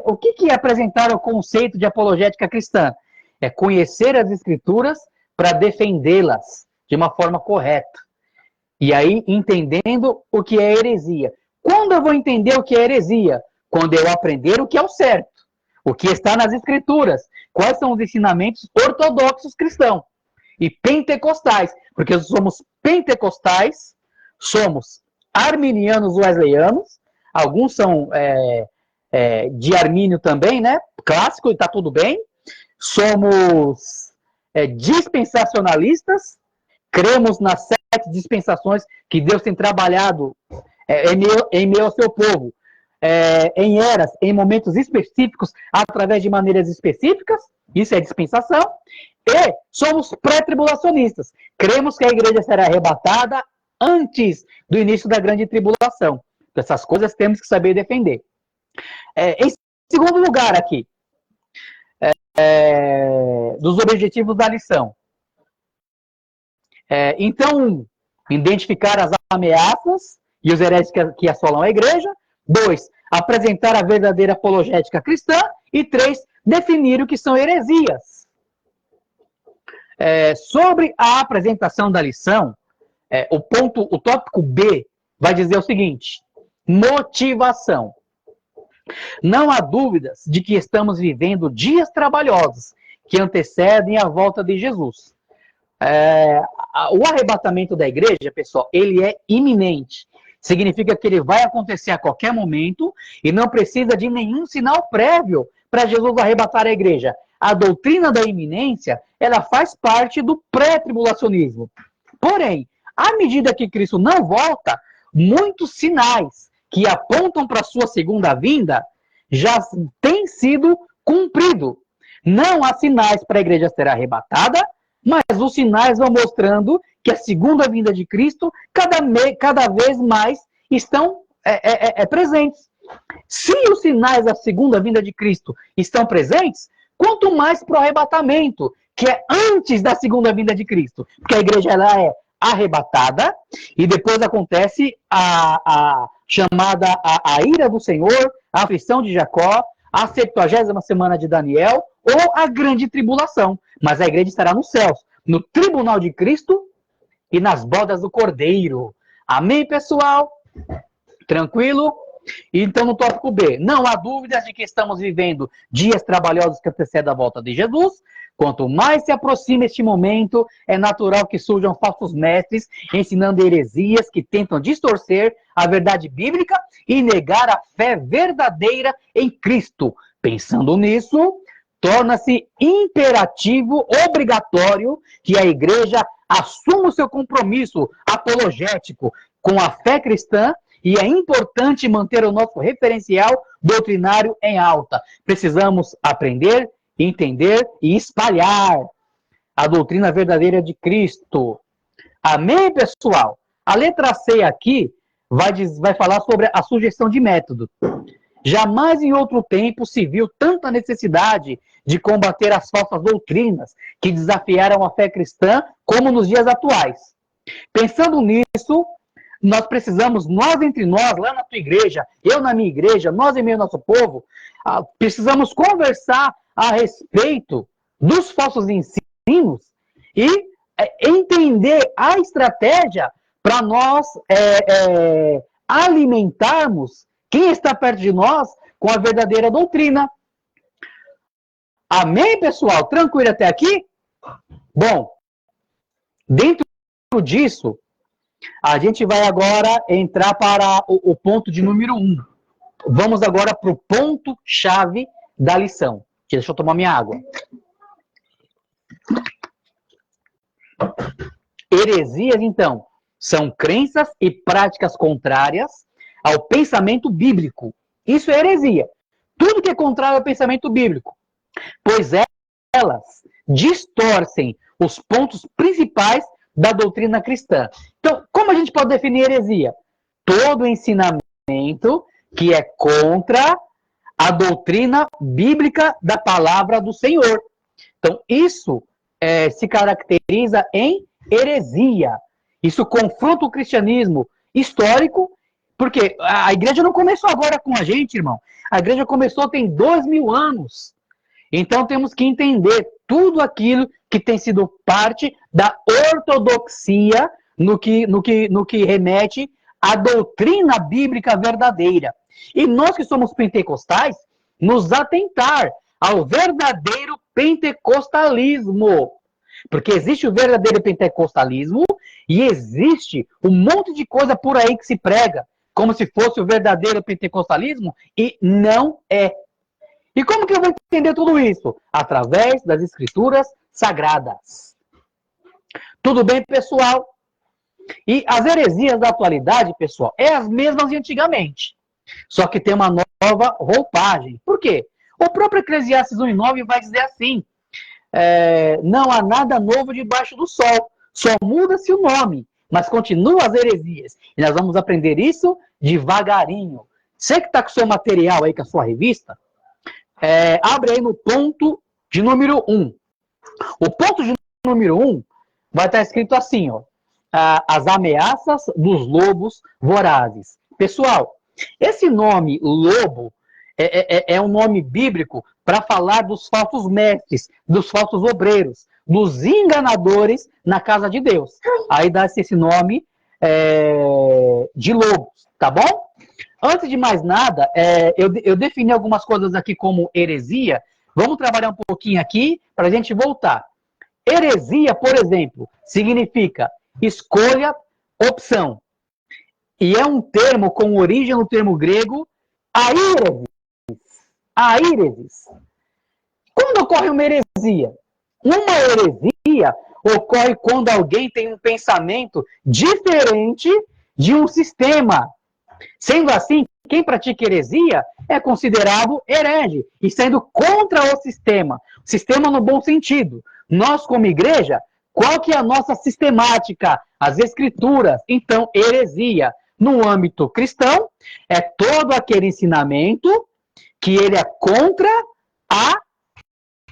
O que é apresentar o conceito de apologética cristã? É conhecer as Escrituras para defendê-las de uma forma correta. E aí, entendendo o que é heresia. Quando eu vou entender o que é heresia? Quando eu aprender o que é o certo, o que está nas Escrituras, quais são os ensinamentos ortodoxos cristãos e pentecostais, porque somos pentecostais, somos arminianos wesleyanos, alguns são de Armínio também, né? Clássico, e está tudo bem. Somos dispensacionalistas, cremos nas 7 dispensações que Deus tem trabalhado em meio ao seu povo, em eras, em momentos específicos, através de maneiras específicas, isso é dispensação, e somos pré-tribulacionistas, cremos que a igreja será arrebatada antes do início da grande tribulação. Essas coisas temos que saber defender. Em segundo lugar aqui, dos objetivos da lição. Então, identificar as ameaças e os hereges que assolam a igreja. 2, apresentar a verdadeira apologética cristã. E 3, definir o que são heresias. Sobre a apresentação da lição, o tópico B vai dizer o seguinte: motivação. Não há dúvidas de que estamos vivendo dias trabalhosos que antecedem a volta de Jesus. O arrebatamento da igreja, pessoal, ele é iminente. Significa que ele vai acontecer a qualquer momento e não precisa de nenhum sinal prévio para Jesus arrebatar a igreja. A doutrina da iminência, ela faz parte do pré-tribulacionismo. Porém, à medida que Cristo não volta, muitos sinais que apontam para a sua segunda vinda já têm sido cumpridos. Não há sinais para a igreja ser arrebatada, mas os sinais vão mostrando que a segunda vinda de Cristo cada vez mais estão presentes. Se os sinais da segunda vinda de Cristo estão presentes, quanto mais para o arrebatamento, que é antes da segunda vinda de Cristo. Porque a igreja ela é arrebatada e depois acontece a chamada a ira do Senhor, a aflição de Jacó, a 70ª semana de Daniel ou a grande tribulação. Mas a igreja estará nos céus, no tribunal de Cristo e nas bodas do Cordeiro. Amém, pessoal? Tranquilo? Então, no tópico B, não há dúvidas de que estamos vivendo dias trabalhosos que antecedem a volta de Jesus. Quanto mais se aproxima este momento, é natural que surjam falsos mestres ensinando heresias que tentam distorcer a verdade bíblica e negar a fé verdadeira em Cristo. Pensando nisso, torna-se imperativo, obrigatório, que a igreja assuma o seu compromisso apologético com a fé cristã. E é importante manter o nosso referencial doutrinário em alta. Precisamos aprender, entender e espalhar a doutrina verdadeira de Cristo. Amém, pessoal? A letra C aqui vai falar sobre a sugestão de método. Jamais em outro tempo se viu tanta necessidade de combater as falsas doutrinas que desafiaram a fé cristã como nos dias atuais. Pensando nisso, nós precisamos, nós entre nós, lá na tua igreja, eu na minha igreja, nós em meio ao nosso povo, precisamos conversar a respeito dos falsos ensinos e entender a estratégia para nós alimentarmos quem está perto de nós com a verdadeira doutrina. Amém, pessoal? Tranquilo até aqui? Bom, dentro disso, a gente vai agora entrar para o ponto de número 1. Vamos agora para o ponto-chave da lição. Deixa eu tomar minha água. Heresias, então, são crenças e práticas contrárias ao pensamento bíblico. Isso é heresia. Tudo que é contrário ao pensamento bíblico. Pois elas distorcem os pontos principais da doutrina cristã. Então, como a gente pode definir heresia? Todo ensinamento que é contra a doutrina bíblica da palavra do Senhor. Então, isso se caracteriza em heresia. Isso confronta o cristianismo histórico, porque a igreja não começou agora com a gente, irmão. A igreja começou tem 2000 anos. Então, temos que entender tudo aquilo que tem sido parte da ortodoxia no que remete à doutrina bíblica verdadeira. E nós que somos pentecostais, nos atentar ao verdadeiro pentecostalismo. Porque existe o verdadeiro pentecostalismo e existe um monte de coisa por aí que se prega como se fosse o verdadeiro pentecostalismo e não é. E como que eu vou entender tudo isso? Através das escrituras sagradas. Tudo bem, pessoal? E as heresias da atualidade, pessoal, é as mesmas de antigamente. Só que tem uma nova roupagem. Por quê? O próprio Eclesiastes 1:9 vai dizer assim, não há nada novo debaixo do sol, só muda-se o nome, mas continuam as heresias. E nós vamos aprender isso devagarinho. Você que está com o seu material aí, com a sua revista, abre aí no ponto de número 1. O ponto de número 1 vai estar escrito assim, ó, as ameaças dos lobos vorazes. Pessoal, esse nome lobo é um nome bíblico para falar dos falsos mestres, dos falsos obreiros, dos enganadores na casa de Deus. Aí dá-se esse nome de lobos, tá bom? Antes de mais nada, eu defini algumas coisas aqui como heresia. Vamos trabalhar um pouquinho aqui para a gente voltar. Heresia, por exemplo, significa escolha, opção. E é um termo com origem no termo grego airesis. Airesis. Quando ocorre uma heresia? Uma heresia ocorre quando alguém tem um pensamento diferente de um sistema. Sendo assim, quem pratica heresia é considerado herege e sendo contra o sistema no bom sentido. Nós, como igreja, qual que é a nossa sistemática? As escrituras. Então, heresia, no âmbito cristão, é todo aquele ensinamento que ele é contra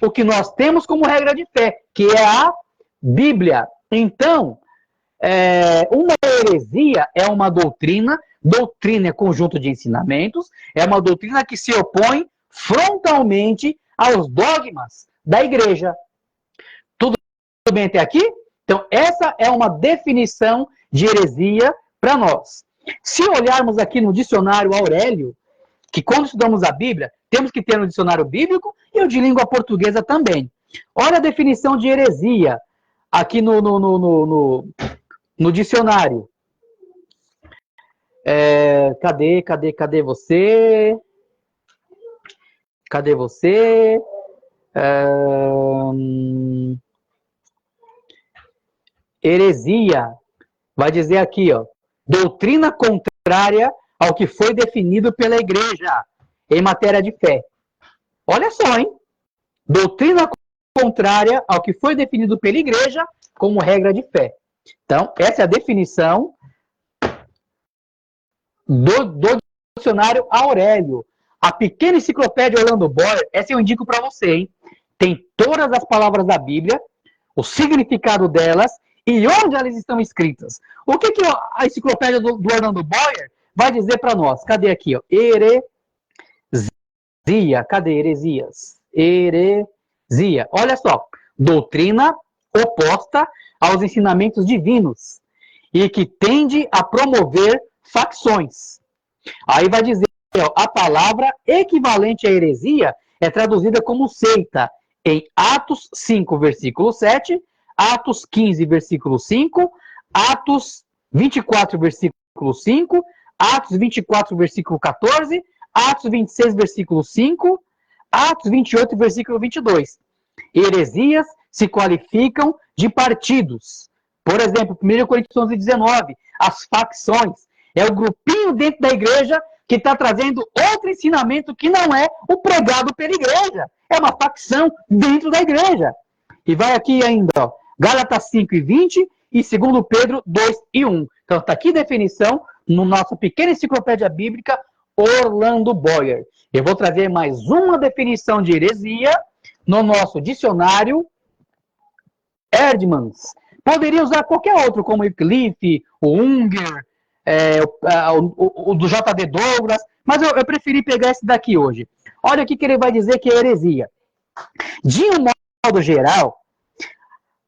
o que nós temos como regra de fé, que é a Bíblia. Então, uma heresia é uma doutrina é conjunto de ensinamentos, é uma doutrina que se opõe frontalmente aos dogmas da igreja. Tudo bem até aqui? Então, essa é uma definição de heresia para nós. Se olharmos aqui no dicionário Aurélio, que quando estudamos a Bíblia, temos que ter no dicionário bíblico e o de língua portuguesa também. Olha a definição de heresia aqui no dicionário. Cadê você? Cadê você? Heresia. Vai dizer aqui, ó. Doutrina contrária ao que foi definido pela igreja em matéria de fé. Olha só, hein? Doutrina contrária ao que foi definido pela igreja como regra de fé. Então, essa é a definição do dicionário Aurélio. A pequena enciclopédia Orlando Boyer, essa eu indico para você, hein? Tem todas as palavras da Bíblia, o significado delas e onde elas estão escritas. O que a enciclopédia do Orlando Boyer vai dizer para nós? Cadê aqui? Ó? Heresia. Cadê heresias? Heresia. Olha só. Doutrina oposta aos ensinamentos divinos e que tende a promover facções. Aí vai dizer, ó, a palavra equivalente à heresia é traduzida como seita em Atos 5, versículo 7, Atos 15, versículo 5, Atos 24, versículo 5, Atos 24, versículo 14, Atos 26, versículo 5, Atos 28, versículo 22. Heresias se qualificam de partidos. Por exemplo, 1 Coríntios 11, 19, as facções. É o grupinho dentro da igreja que está trazendo outro ensinamento que não é o pregado pela igreja. É uma facção dentro da igreja. E vai aqui ainda, ó, Gálatas 5 e 20 e 2 Pedro 2 e 1. Então está aqui a definição no nossa pequena enciclopédia bíblica Orlando Boyer. Eu vou trazer mais uma definição de heresia no nosso dicionário Erdmans. Poderia usar qualquer outro, como Wycliffe, o Unger, o do J.D. Douglas, mas eu preferi pegar esse daqui hoje. Olha o que ele vai dizer que é heresia. De um modo geral,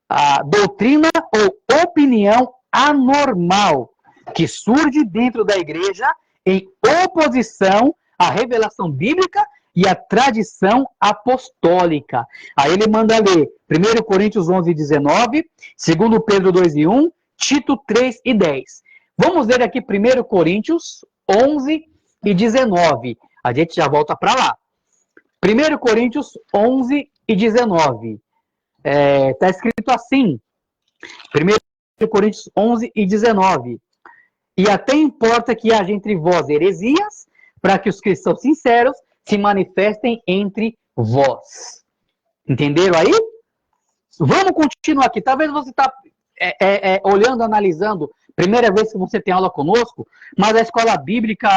a doutrina ou opinião anormal que surge dentro da igreja em oposição à revelação bíblica e à tradição apostólica. Aí ele manda ler 1 Coríntios 11:19, 2 Pedro 2:1, Tito 3:10. Vamos ler aqui 1 Coríntios 11:19. A gente já volta para lá. 1 Coríntios 11:19. Está escrito assim, 1 Coríntios 11:19. E até importa que haja entre vós heresias, para que os cristãos sinceros se manifestem entre vós. Entenderam aí? Vamos continuar aqui. Talvez você está olhando, analisando, primeira vez que você tem aula conosco, mas a escola bíblica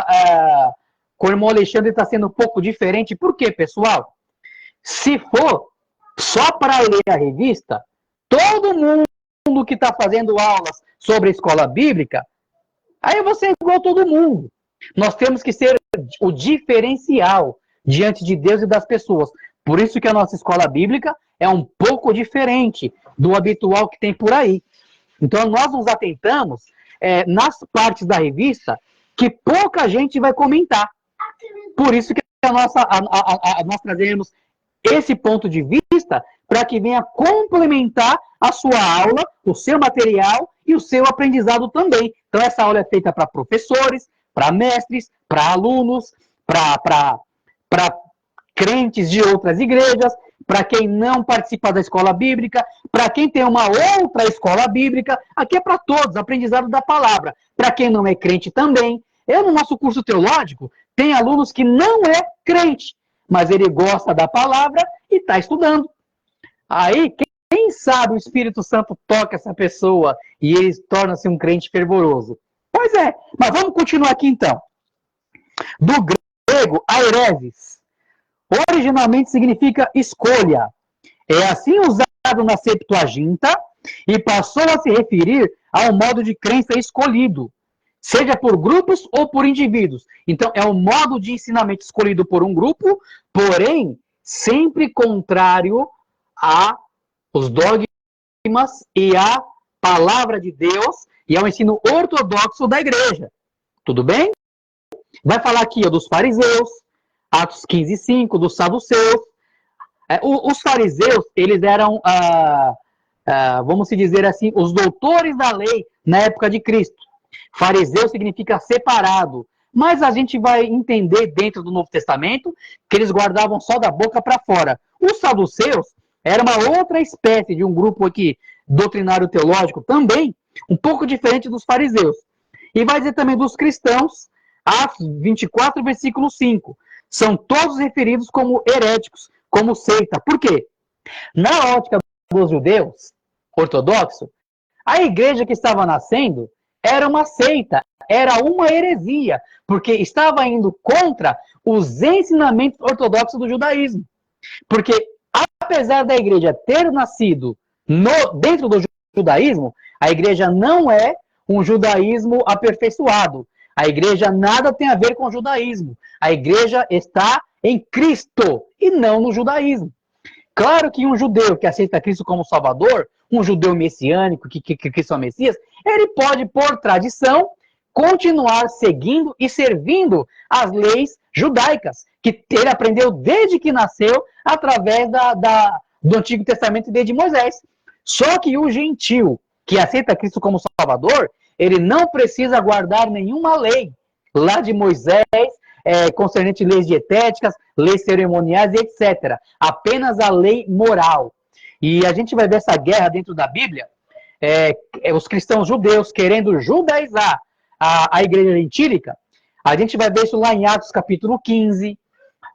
com o irmão Alexandre está sendo um pouco diferente. Por quê, pessoal? Se for só para ler a revista, todo mundo que está fazendo aulas sobre a escola bíblica, aí você é igual a todo mundo. Nós temos que ser o diferencial diante de Deus e das pessoas. Por isso que a nossa escola bíblica é um pouco diferente do habitual que tem por aí. Então, nós nos atentamos nas partes da revista que pouca gente vai comentar. Por isso que nós trazemos esse ponto de vista para que venha complementar a sua aula, o seu material e o seu aprendizado também. Então, essa aula é feita para professores, para mestres, para alunos, para crentes de outras igrejas, para quem não participa da escola bíblica, para quem tem uma outra escola bíblica. Aqui é para todos, aprendizado da palavra. Para quem não é crente também. No nosso curso teológico, tem alunos que não é crente, mas ele gosta da palavra e está estudando. Aí, quem sabe o Espírito Santo toca essa pessoa e ele torna-se um crente fervoroso. Pois é, mas vamos continuar aqui então. Do grego, airesis, originalmente significa escolha. É assim usado na Septuaginta e passou a se referir ao modo de crença escolhido, seja por grupos ou por indivíduos. Então, é um modo de ensinamento escolhido por um grupo, porém, sempre contrário aos dogmas e à palavra de Deus e ao ensino ortodoxo da igreja. Tudo bem? Vai falar aqui dos fariseus, Atos 15:5, dos saduceus. Os fariseus, eles eram, vamos dizer assim, os doutores da lei na época de Cristo. Fariseu significa separado. Mas a gente vai entender dentro do Novo Testamento que eles guardavam só da boca para fora. Os saduceus era uma outra espécie de um grupo aqui, doutrinário teológico, também um pouco diferente dos fariseus. E vai dizer também dos cristãos, Atos 24, versículo 5. São todos referidos como heréticos, como seita. Por quê? Na ótica dos judeus ortodoxos, a igreja que estava nascendo era uma seita, era uma heresia, porque estava indo contra os ensinamentos ortodoxos do judaísmo. Porque, apesar da igreja ter nascido dentro do judaísmo, a igreja não é um judaísmo aperfeiçoado. A igreja nada tem a ver com o judaísmo. A igreja está em Cristo e não no judaísmo. Claro que um judeu que aceita Cristo como Salvador, um judeu messiânico, que Cristo é o Messias, ele pode, por tradição, continuar seguindo e servindo as leis judaicas, que ele aprendeu desde que nasceu, através do Antigo Testamento e desde Moisés. Só que o gentil, que aceita Cristo como Salvador, ele não precisa guardar nenhuma lei lá de Moisés, concernente leis dietéticas, leis cerimoniais, etc. Apenas a lei moral. E a gente vai ver essa guerra dentro da Bíblia, os cristãos judeus querendo judaizar a igreja gentílica. A gente vai ver isso lá em Atos capítulo 15,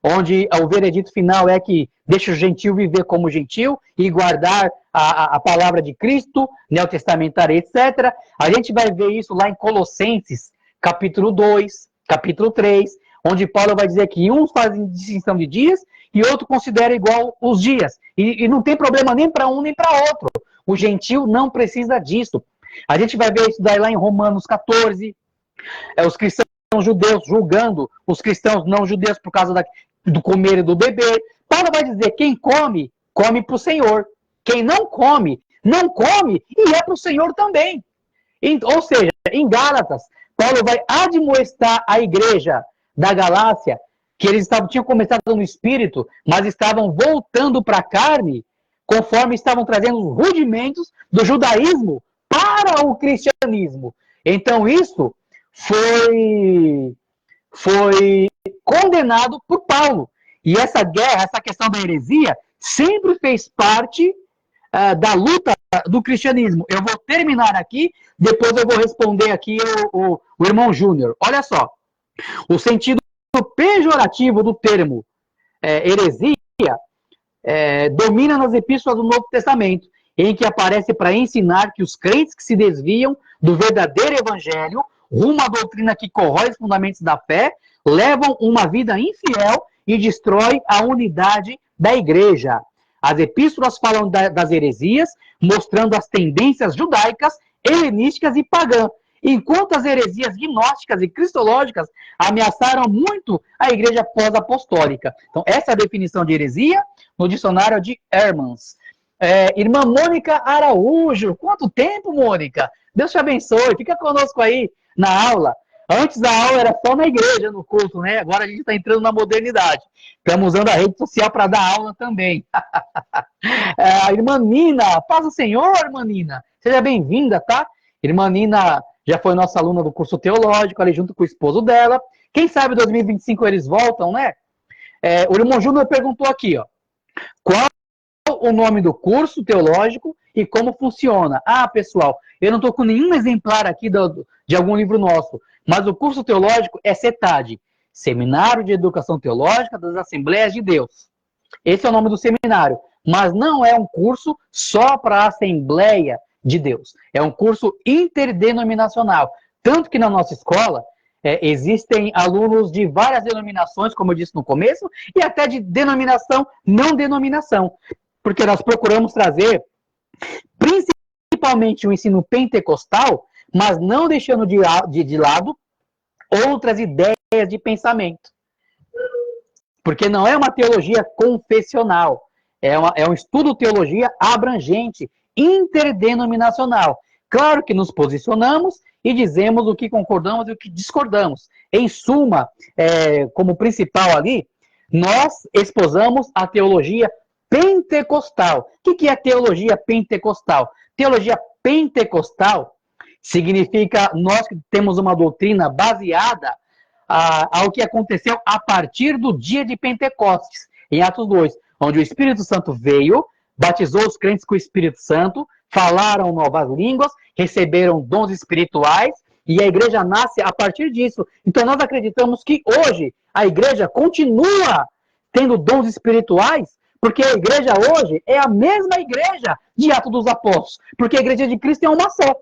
onde o veredito final é que deixa o gentil viver como gentil e guardar a palavra de Cristo, neotestamentária, etc. A gente vai ver isso lá em Colossenses, capítulo 2, capítulo 3, onde Paulo vai dizer que uns fazem distinção de dias e outro considera igual os dias. E não tem problema nem para um nem para outro. O gentil não precisa disso. A gente vai ver isso daí lá em Romanos 14, os cristãos judeus julgando os cristãos não judeus por causa do comer e do beber. Paulo vai dizer, quem come come para o Senhor. Quem não come e é para o Senhor também. Ou seja, em Gálatas, Paulo vai admoestar a igreja da Galácia que eles tinham começado no espírito, mas estavam voltando para a carne, conforme estavam trazendo os rudimentos do judaísmo para o cristianismo. Então isso foi condenado por Paulo. E essa guerra, essa questão da heresia, sempre fez parte da luta do cristianismo. Eu vou terminar aqui, depois eu vou responder aqui o irmão Júnior. Olha só, o sentido pejorativo do termo heresia domina nas epístolas do Novo Testamento, em que aparece para ensinar que os crentes que se desviam do verdadeiro evangelho, rumo à doutrina que corrói os fundamentos da fé, levam uma vida infiel e destrói a unidade da igreja. As epístolas falam das heresias, mostrando as tendências judaicas, helenísticas e pagãs, enquanto as heresias gnósticas e cristológicas ameaçaram muito a igreja pós-apostólica. Então, essa é a definição de heresia no dicionário de Hermans. Irmã Mônica Araújo, quanto tempo, Mônica? Deus te abençoe, fica conosco aí na aula. Antes a aula era só na igreja, no culto, né? Agora a gente está entrando na modernidade. Estamos usando a rede social para dar aula também. Irmã Nina, paz do Senhor, irmã Nina. Seja bem-vinda, tá? Irmã Nina já foi nossa aluna do curso teológico, ali junto com o esposo dela. Quem sabe em 2025 eles voltam, né? O irmão Júnior perguntou aqui, ó. Qual o nome do curso teológico e como funciona? Pessoal, eu não estou com nenhum exemplar aqui de algum livro nosso, mas o curso teológico é CETAD, Seminário de Educação Teológica das Assembleias de Deus. Esse é o nome do seminário, mas não é um curso só para a Assembleia de Deus. É um curso interdenominacional. Tanto que na nossa escola existem alunos de várias denominações, como eu disse no começo, e até de denominação, não denominação. Porque nós procuramos trazer principalmente o ensino pentecostal, mas não deixando de lado outras ideias de pensamento. Porque não é uma teologia confessional, é um estudo de teologia abrangente, interdenominacional. Claro que nos posicionamos e dizemos o que concordamos e o que discordamos. Em suma, como principal ali, nós esposamos a teologia pentecostal. O que é teologia pentecostal? Teologia pentecostal significa nós que temos uma doutrina baseada ao que aconteceu a partir do dia de Pentecostes, em Atos 2, onde o Espírito Santo veio, batizou os crentes com o Espírito Santo, falaram novas línguas, receberam dons espirituais, e a igreja nasce a partir disso. Então nós acreditamos que hoje a igreja continua tendo dons espirituais, porque a igreja hoje é a mesma igreja de Atos dos Apóstolos, porque a igreja de Cristo é uma só.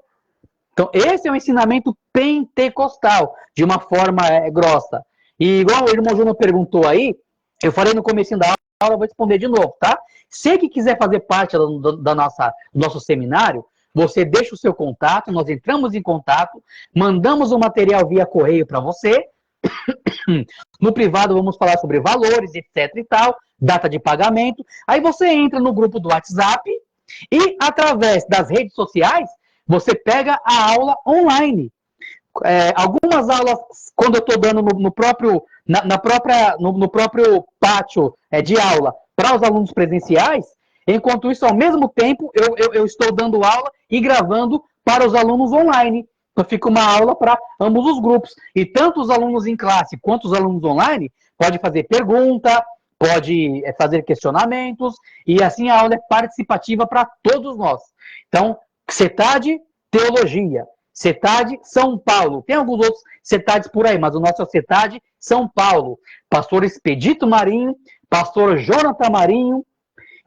Então, esse é o ensinamento pentecostal, de uma forma grossa. E igual o irmão Júnior perguntou aí, eu falei no começo da aula, eu vou responder de novo, tá? Se que quiser fazer parte do nosso seminário, você deixa o seu contato, nós entramos em contato, mandamos o material via correio para você. No privado vamos falar sobre valores, etc e tal, data de pagamento. Aí você entra no grupo do WhatsApp e, através das redes sociais, você pega a aula online. Algumas aulas, quando eu estou dando no próprio pátio de aula para os alunos presenciais, enquanto isso, ao mesmo tempo, eu estou dando aula e gravando para os alunos online. Então fica uma aula para ambos os grupos. E tanto os alunos em classe quanto os alunos online podem fazer pergunta, pode fazer questionamentos, e assim a aula é participativa para todos nós. Então, CETAD, Teologia. CETAD, São Paulo. Tem alguns outros CETADs por aí, mas o nosso é o CETAD, São Paulo. Pastor Expedito Marinho, pastor Jonathan Marinho,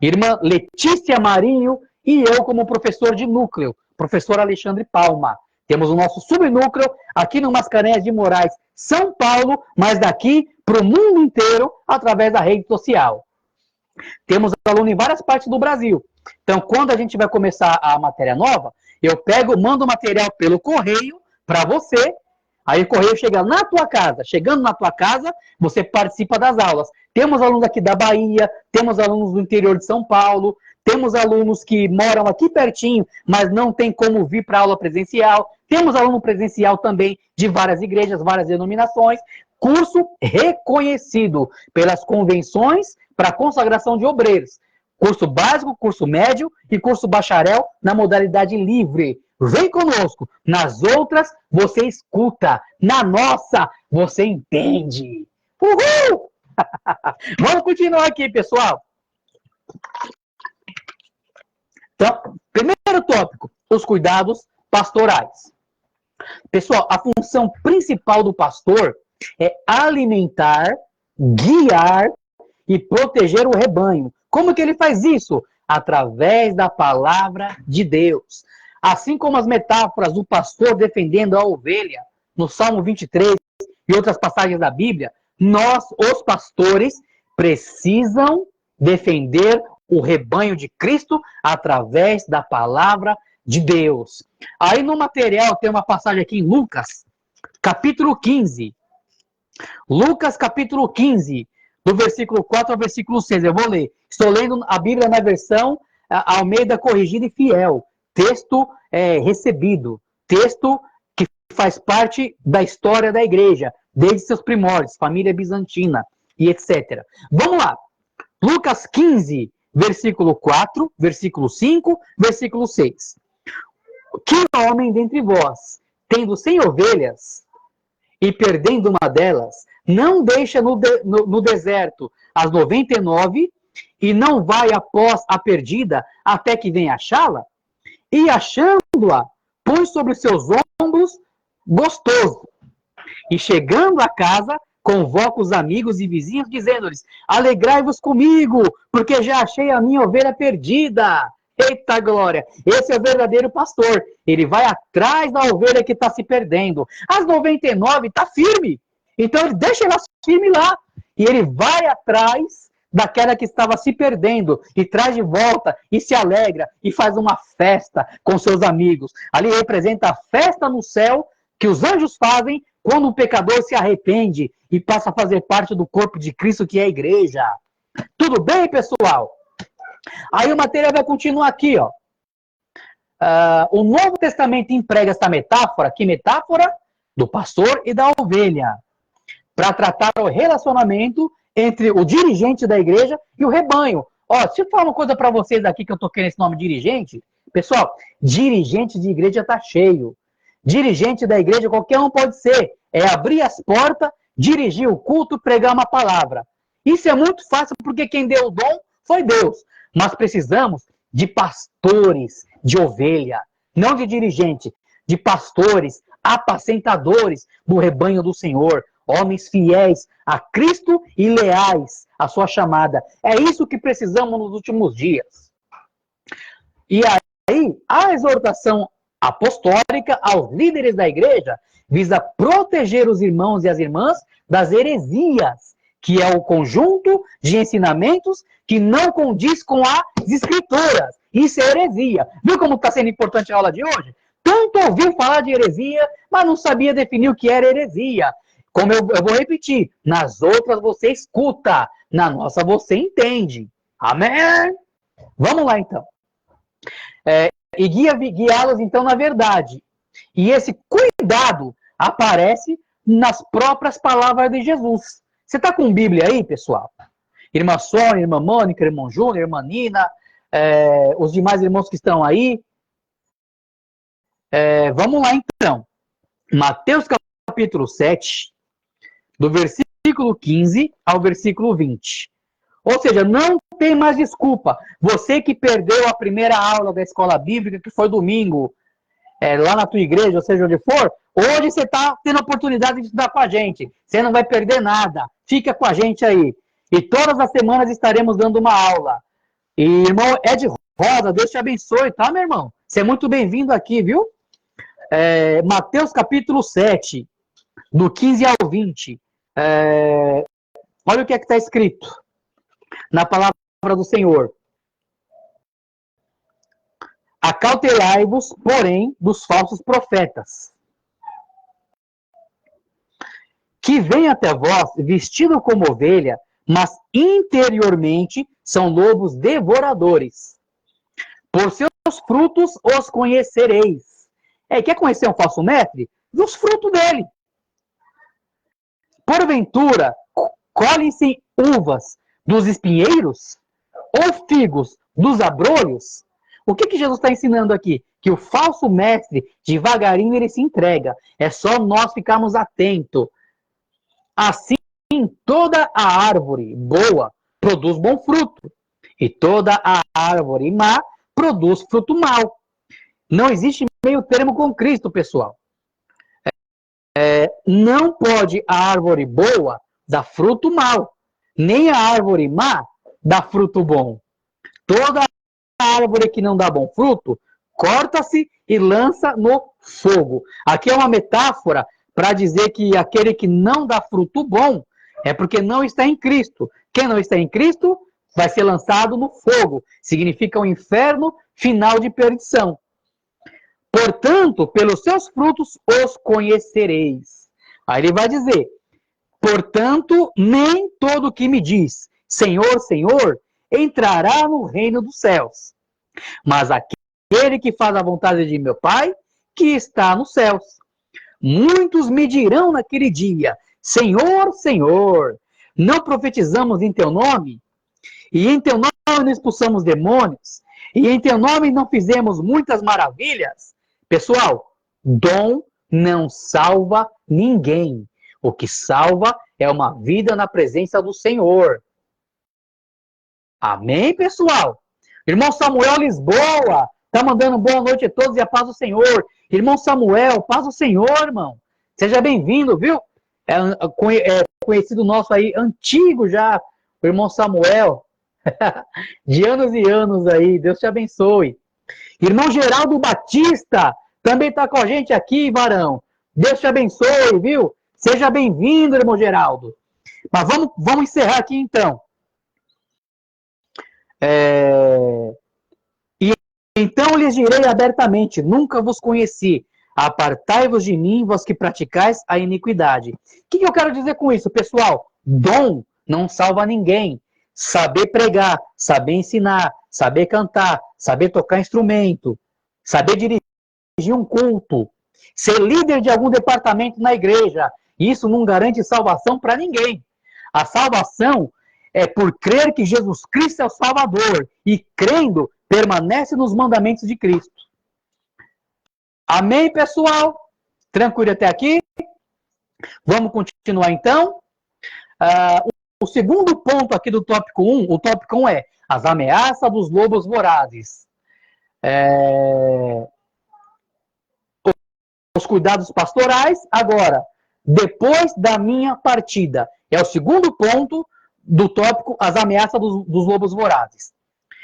irmã Letícia Marinho e eu como professor de núcleo, professor Alexandre Palma. Temos o nosso subnúcleo aqui no Mascarenhas de Moraes, São Paulo, mas daqui para o mundo inteiro através da rede social. Temos aluno em várias partes do Brasil. Então, quando a gente vai começar a matéria nova, eu mando o material pelo correio para você. Aí o correio chega na tua casa. Chegando na tua casa, você participa das aulas. Temos alunos aqui da Bahia, temos alunos do interior de São Paulo, temos alunos que moram aqui pertinho, mas não tem como vir para aula presencial. Temos aluno presencial também de várias igrejas, várias denominações. Curso reconhecido pelas convenções para a consagração de obreiros. Curso básico, curso médio e curso bacharel na modalidade livre. Vem conosco. Nas outras, você escuta. Na nossa, você entende. Uhul! Vamos continuar aqui, pessoal. Então, primeiro tópico, os cuidados pastorais. Pessoal, a função principal do pastor é alimentar, guiar e proteger o rebanho. Como que ele faz isso? Através da palavra de Deus. Assim como as metáforas do pastor defendendo a ovelha, no Salmo 23 e outras passagens da Bíblia, nós, os pastores, precisam defender o rebanho de Cristo através da palavra de Deus. Aí no material tem uma passagem aqui em Lucas, capítulo 15. Lucas, capítulo 15, do versículo 4 ao versículo 6. Eu vou ler. Estou lendo a Bíblia na versão Almeida Corrigida e Fiel. Texto recebido. Texto que faz parte da história da igreja, desde seus primórdios, família bizantina e etc. Vamos lá. Lucas 15, versículo 4, versículo 5, versículo 6. Que homem dentre vós, tendo 100 ovelhas e perdendo uma delas, não deixa no deserto as 99 e não vai após a perdida até que venha achá-la? E achando-a, põe sobre os seus ombros gostoso. E chegando a casa, convoca os amigos e vizinhos, dizendo-lhes: alegrai-vos comigo, porque já achei a minha ovelha perdida. Eita glória! Esse é o verdadeiro pastor. Ele vai atrás da ovelha que está se perdendo. As 99 está firme. Então ele deixa ela firme lá. E ele vai atrás daquela que estava se perdendo. E traz de volta. E se alegra. E faz uma festa com seus amigos. Ali representa a festa no céu que os anjos fazem quando um pecador se arrepende e passa a fazer parte do corpo de Cristo, que é a igreja. Tudo bem, pessoal? Aí o material vai continuar aqui, ó. O Novo Testamento emprega essa metáfora, que metáfora? Do pastor e da ovelha, para tratar o relacionamento entre o dirigente da igreja e o rebanho. Ó, se eu falar uma coisa para vocês aqui que eu toquei nesse nome dirigente, pessoal, dirigente de igreja tá cheio. Dirigente da igreja qualquer um pode ser. É abrir as portas, dirigir o culto, pregar uma palavra. Isso é muito fácil porque quem deu o dom foi Deus. Mas precisamos de pastores de ovelha, não de dirigente, de pastores, apacentadores do rebanho do Senhor, homens fiéis a Cristo e leais à sua chamada. É isso que precisamos nos últimos dias. E aí, a exortação apostólica aos líderes da igreja visa proteger os irmãos e as irmãs das heresias, que é o conjunto de ensinamentos que não condiz com as escrituras. Isso é heresia. Viu como está sendo importante a aula de hoje? Tanto ouviu falar de heresia, mas não sabia definir o que era heresia. Como eu vou repetir, nas outras você escuta, na nossa você entende. Amém? Vamos lá, então. E guiá-los, então, na verdade. E esse cuidado aparece nas próprias palavras de Jesus. Você está com Bíblia aí, pessoal? Irmã Sônia, irmã Mônica, irmão Júnior, irmã Nina, os demais irmãos que estão aí. Vamos lá, então. Mateus capítulo 7, do versículo 15 ao versículo 20. Ou seja, não tem mais desculpa. Você que perdeu a primeira aula da escola bíblica, que foi domingo, lá na tua igreja, ou seja, onde for, hoje você está tendo a oportunidade de estudar com a gente. Você não vai perder nada. Fica com a gente aí. E todas as semanas estaremos dando uma aula. E, irmão Ed Rosa, Deus te abençoe, tá, meu irmão? Você é muito bem-vindo aqui, viu? Mateus capítulo 7, do 15 ao 20. Olha o que é que está escrito na palavra do Senhor. Acautelai-vos, porém, dos falsos profetas, que vem até vós vestido como ovelha, mas interiormente são lobos devoradores. Por seus frutos os conhecereis. Quer conhecer um falso mestre? Dos frutos dele. Porventura, colhem-se uvas dos espinheiros? Ou figos dos abrolhos? O que Jesus está ensinando aqui? Que o falso mestre, devagarinho, ele se entrega. É só nós ficarmos atentos. Assim, toda a árvore boa produz bom fruto. E toda a árvore má produz fruto mau. Não existe meio termo com Cristo, pessoal. Não pode a árvore boa dar fruto mau. Nem a árvore má dá fruto bom. Toda árvore que não dá bom fruto, corta-se e lança no fogo. Aqui é uma metáfora para dizer que aquele que não dá fruto bom é porque não está em Cristo. Quem não está em Cristo vai ser lançado no fogo. Significa um inferno final de perdição. Portanto, pelos seus frutos os conhecereis. Aí ele vai dizer, portanto, nem todo que me diz, Senhor, Senhor, entrará no reino dos céus. Mas aquele que faz a vontade de meu Pai, que está nos céus. Muitos me dirão naquele dia, Senhor, Senhor, não profetizamos em teu nome? E em teu nome não expulsamos demônios? E em teu nome não fizemos muitas maravilhas? Pessoal, dom não salva ninguém. O que salva é uma vida na presença do Senhor. Amém, pessoal? Irmão Samuel Lisboa, tá mandando boa noite a todos e a paz do Senhor. Irmão Samuel, paz do Senhor, irmão. Seja bem-vindo, viu? É conhecido nosso aí, antigo já, o irmão Samuel. De anos e anos aí, Deus te abençoe. Irmão Geraldo Batista, também está com a gente aqui, varão. Deus te abençoe, viu? Seja bem-vindo, irmão Geraldo. Mas vamos encerrar aqui, então. E então lhes direi abertamente, nunca vos conheci. Apartai-vos de mim, vós que praticais a iniquidade. O que eu quero dizer com isso, pessoal? Dom não salva ninguém. Saber pregar, saber ensinar, saber cantar, saber tocar instrumento, saber dirigir um culto, ser líder de algum departamento na igreja, isso não garante salvação para ninguém. A salvação é por crer que Jesus Cristo é o Salvador e crendo permanece nos mandamentos de Cristo. Amém, pessoal? Tranquilo até aqui? Vamos continuar então? O segundo ponto aqui do tópico 1, o tópico 1 é as ameaças dos lobos vorazes. Os cuidados pastorais, agora, depois da minha partida. É o segundo ponto do tópico, as ameaças dos lobos vorazes.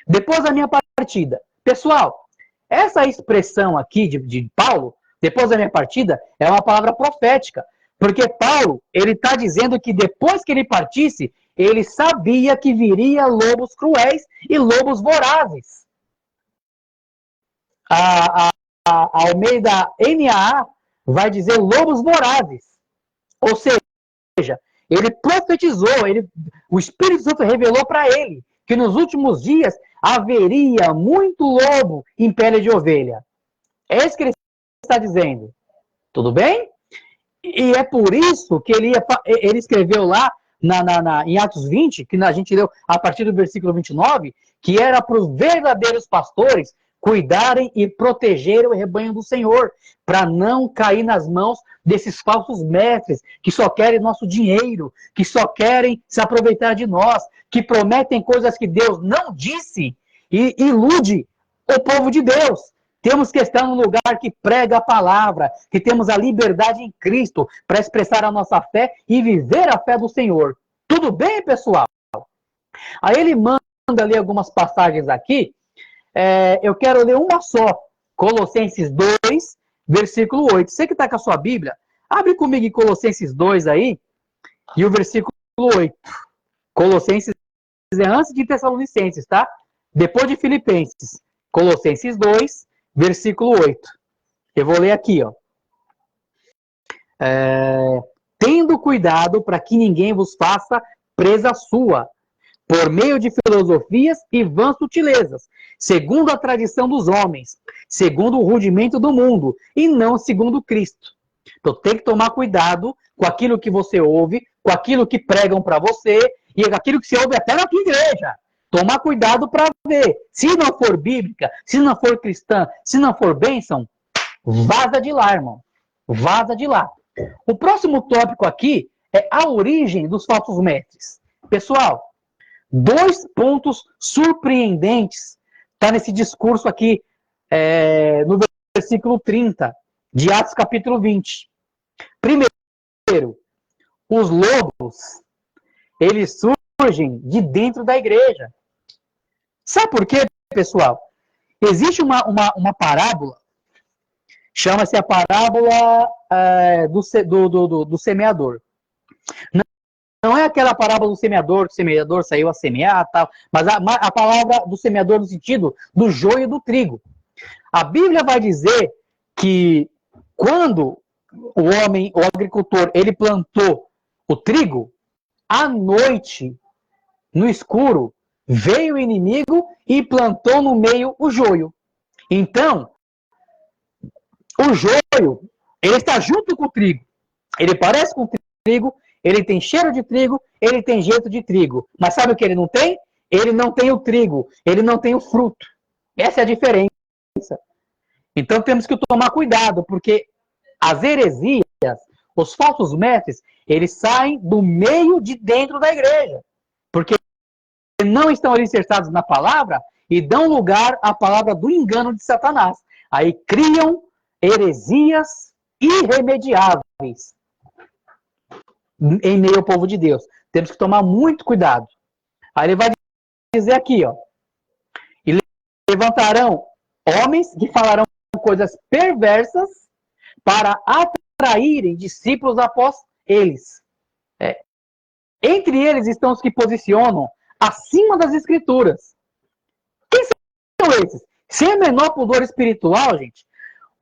Depois da minha partida. Pessoal, essa expressão aqui de Paulo, depois da minha partida, é uma palavra profética. Porque Paulo, ele está dizendo que depois que ele partisse, ele sabia que viria lobos cruéis e lobos vorazes. A Almeida NAA vai dizer lobos vorazes. Ou seja, ele profetizou, o Espírito Santo revelou para ele que nos últimos dias haveria muito lobo em pele de ovelha. É isso que ele está dizendo. Tudo bem? E é por isso que ele escreveu lá em Atos 20, que a gente leu a partir do versículo 29, que era para os verdadeiros pastores cuidarem e protegerem o rebanho do Senhor, para não cair nas mãos desses falsos mestres, que só querem nosso dinheiro, que só querem se aproveitar de nós, que prometem coisas que Deus não disse e ilude o povo de Deus. Temos que estar num lugar que prega a palavra, que temos a liberdade em Cristo para expressar a nossa fé e viver a fé do Senhor. Tudo bem, pessoal? Aí ele manda ler algumas passagens aqui. Eu quero ler uma só. Colossenses 2, versículo 8. Você que está com a sua Bíblia, abre comigo em Colossenses 2 aí, e o versículo 8. Colossenses é antes de Tessalonicenses, tá? Depois de Filipenses. Colossenses 2, versículo 8. Eu vou ler aqui, ó. tendo cuidado para que ninguém vos faça presa sua, por meio de filosofias e vãs sutilezas, segundo a tradição dos homens, segundo o rudimento do mundo, e não segundo Cristo. Então tem que tomar cuidado com aquilo que você ouve, com aquilo que pregam para você, e aquilo que você ouve até na tua igreja. Tomar cuidado para ver. Se não for bíblica, se não for cristã, se não for bênção, vaza de lá, irmão. Vaza de lá. O próximo tópico aqui é a origem dos falsos mestres. Pessoal, 2 pontos surpreendentes tá nesse discurso aqui, no versículo 30 de Atos capítulo 20. Primeiro, os lobos, eles surgem de dentro da igreja. Sabe por quê, pessoal? Existe uma parábola, chama-se a parábola do semeador. Não é aquela parábola do semeador, que o semeador saiu a semear, tal, mas a palavra do semeador no sentido do joio e do trigo. A Bíblia vai dizer que quando o agricultor, ele plantou o trigo, à noite, no escuro, veio o inimigo e plantou no meio o joio. Então, o joio, ele está junto com o trigo. Ele parece com o trigo, ele tem cheiro de trigo, ele tem jeito de trigo. Mas sabe o que ele não tem? Ele não tem o trigo, ele não tem o fruto. Essa é a diferença. Então temos que tomar cuidado, porque as heresias, os falsos mestres, eles saem do meio de dentro da igreja. Porque não estão alicerçados na palavra e dão lugar à palavra do engano de Satanás. Aí criam heresias irremediáveis em meio ao povo de Deus. Temos que tomar muito cuidado. Aí ele vai dizer aqui, ó, e levantarão homens que falarão coisas perversas para atraírem discípulos após eles. Entre eles estão os que posicionam acima das escrituras. Quem são esses? Sem o menor pudor espiritual, gente,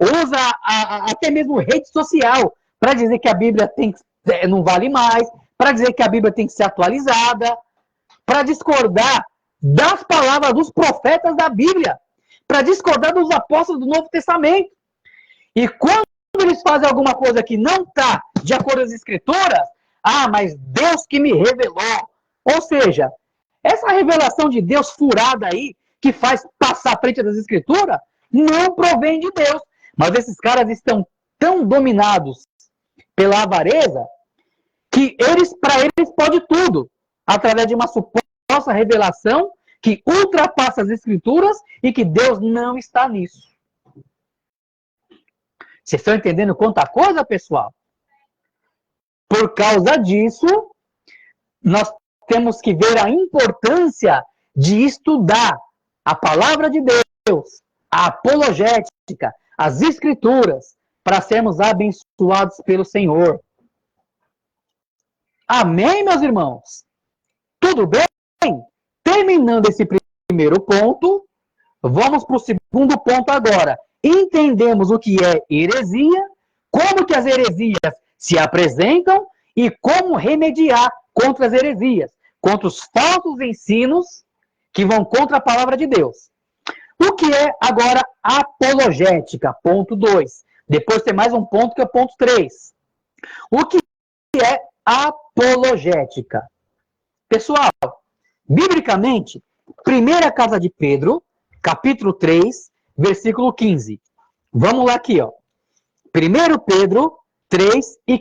usa até mesmo rede social para dizer que a Bíblia não vale mais, para dizer que a Bíblia tem que ser atualizada, para discordar das palavras dos profetas da Bíblia, para discordar dos apóstolos do Novo Testamento. E quando eles fazem alguma coisa que não está de acordo com as escrituras, mas Deus que me revelou. Ou seja, essa revelação de Deus furada aí, que faz passar à frente das escrituras, não provém de Deus. Mas esses caras estão tão dominados pela avareza que para eles pode tudo, através de uma suposta revelação que ultrapassa as escrituras e que Deus não está nisso. Vocês estão entendendo quanta coisa, pessoal? Por causa disso, nós temos que ver a importância de estudar a palavra de Deus, a apologética, as escrituras, para sermos abençoados pelo Senhor. Amém, meus irmãos? Tudo bem? Terminando esse primeiro ponto, vamos para o segundo ponto agora. Entendemos o que é heresia, como que as heresias se apresentam e como remediar contra as heresias, contra os falsos ensinos que vão contra a palavra de Deus. O que é agora apologética? Ponto 2. Depois tem mais um ponto que é ponto 3. O que é apologética? Pessoal, biblicamente, 1 Carta de Pedro, capítulo 3, versículo 15. Vamos lá aqui, ó. 1 Pedro 3 e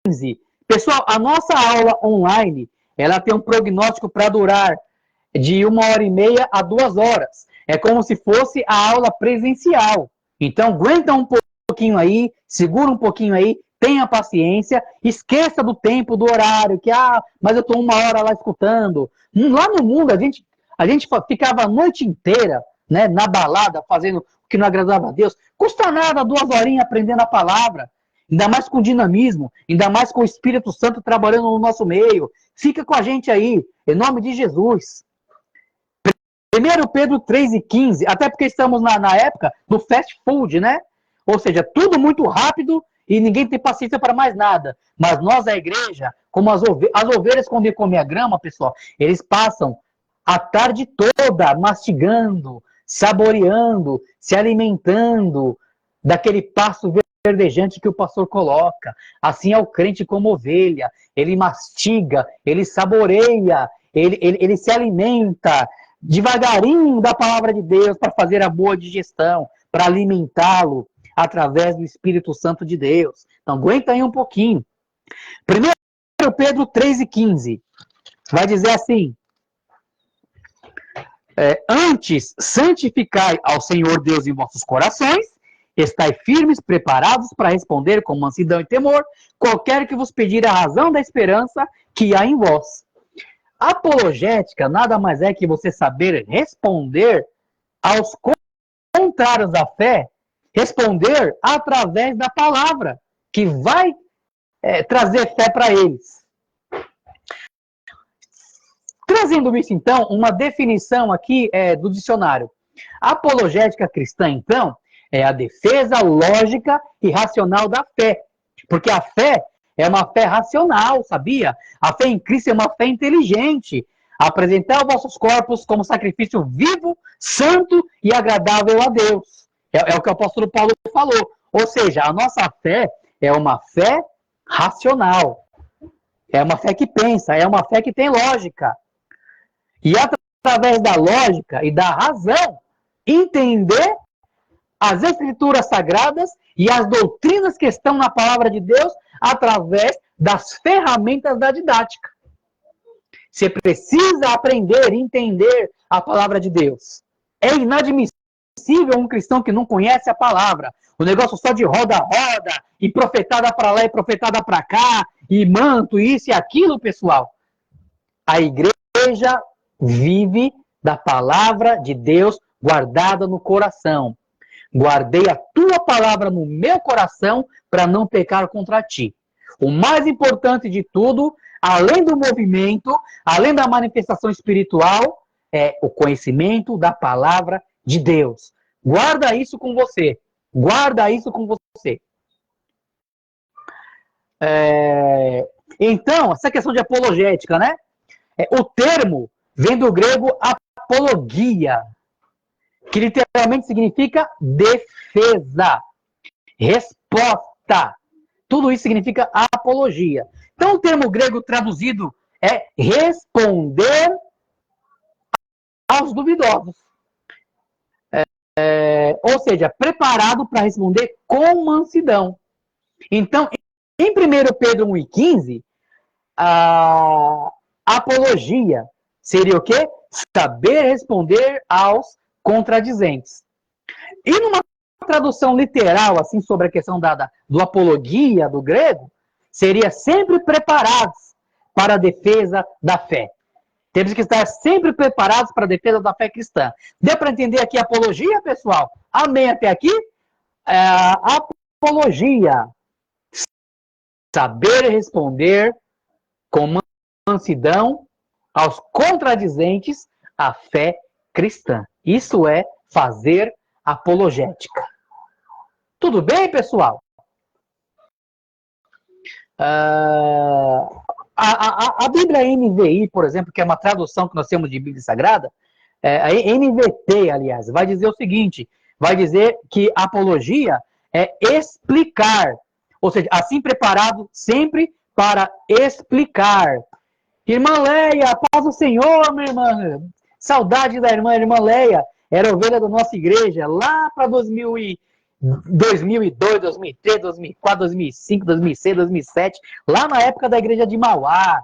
15. Pessoal, a nossa aula online, ela tem um prognóstico para durar de 1h30 a 2 horas. É como se fosse a aula presencial. Então, aguenta um pouquinho aí, segura um pouquinho aí, tenha paciência, esqueça do tempo, do horário, que, mas eu estou 1 hora lá escutando. Lá no mundo, a gente ficava a noite inteira, né, na balada, fazendo o que não agradava a Deus. Custa nada 2 horinhas aprendendo a palavra, ainda mais com dinamismo, ainda mais com o Espírito Santo trabalhando no nosso meio. Fica com a gente aí, em nome de Jesus. 1 Pedro 3 e 15, até porque estamos na época do fast food, né? Ou seja, tudo muito rápido e ninguém tem paciência para mais nada. Mas nós, a igreja, como as ovelhas quando comem a grama, pessoal, eles passam a tarde toda mastigando, saboreando, se alimentando daquele pasto verdejante que o pastor coloca. Assim é o crente como ovelha. Ele mastiga, ele saboreia, ele se alimenta devagarinho da palavra de Deus para fazer a boa digestão, para alimentá-lo através do Espírito Santo de Deus. Então, aguenta aí um pouquinho. 1 Pedro 3,15 vai dizer assim: antes, santificai ao Senhor Deus em vossos corações, estai firmes, preparados para responder com mansidão e temor, qualquer que vos pedir a razão da esperança que há em vós. Apologética nada mais é que você saber responder aos contrários da fé, responder através da palavra, que vai trazer fé para eles. Trazendo isso, então, uma definição aqui do dicionário. Apologética cristã, então, é a defesa lógica e racional da fé. Porque a fé é uma fé racional, sabia? A fé em Cristo é uma fé inteligente. Apresentar os vossos corpos como sacrifício vivo, santo e agradável a Deus. É o que o apóstolo Paulo falou. Ou seja, a nossa fé é uma fé racional. É uma fé que pensa, é uma fé que tem lógica. E através da lógica e da razão, entender as escrituras sagradas e as doutrinas que estão na palavra de Deus através das ferramentas da didática. Você precisa aprender e entender a palavra de Deus. É inadmissível um cristão que não conhece a palavra. O negócio só de roda-roda, e profetada para lá e profetada para cá, e manto, isso e aquilo, pessoal. A igreja vive da palavra de Deus guardada no coração. Guardei a tua palavra no meu coração para não pecar contra ti. O mais importante de tudo, além do movimento, além da manifestação espiritual, é o conhecimento da palavra de Deus. Guarda isso com você. Guarda isso com você. Então, essa questão de apologética, né? O termo vem do grego apologia, que literalmente significa defesa, resposta. Tudo isso significa apologia. Então, o termo grego traduzido é responder aos duvidosos. Ou seja, preparado para responder com mansidão. Então, em 1 Pedro 1,15, a apologia seria o quê? Saber responder aos contradizentes. E numa tradução literal, assim, sobre a questão do apologia, do grego, seria sempre preparados para a defesa da fé. Temos que estar sempre preparados para a defesa da fé cristã. Deu para entender aqui a apologia, pessoal? Amém até aqui? Apologia. Saber responder com mansidão aos contradizentes à fé cristã. Isso é fazer apologética. Tudo bem, pessoal? A Bíblia NVI, por exemplo, que é uma tradução que nós temos de Bíblia Sagrada, a NVT, aliás, vai dizer o seguinte, vai dizer que apologia é explicar, ou seja, assim preparado sempre para explicar. Irmã Leia, paz do Senhor, minha irmã. Saudade da irmã Leia. Era ovelha da nossa igreja lá para 2002, 2003, 2004, 2005, 2006, 2007. Lá na época da igreja de Mauá.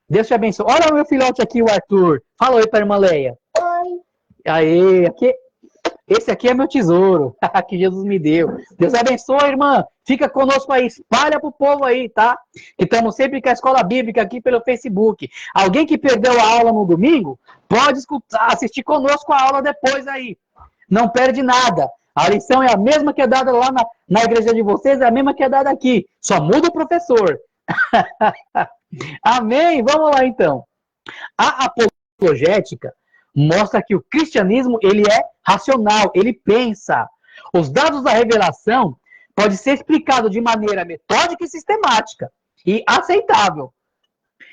Deus te abençoe. Olha o meu filhote aqui, o Arthur. Fala oi para a irmã Leia. Oi. Aí, esse aqui é meu tesouro que Jesus me deu. Deus abençoe, irmã. Fica conosco aí, espalha pro povo aí, tá? Que estamos sempre com a Escola Bíblica aqui pelo Facebook. Alguém que perdeu a aula no domingo, pode escutar, assistir conosco a aula depois aí. Não perde nada. A lição é a mesma que é dada lá na igreja de vocês, é a mesma que é dada aqui. Só muda o professor. Amém? Vamos lá, então. A apologética mostra que o cristianismo ele é racional, ele pensa. Os dados da revelação pode ser explicado de maneira metódica e sistemática e aceitável.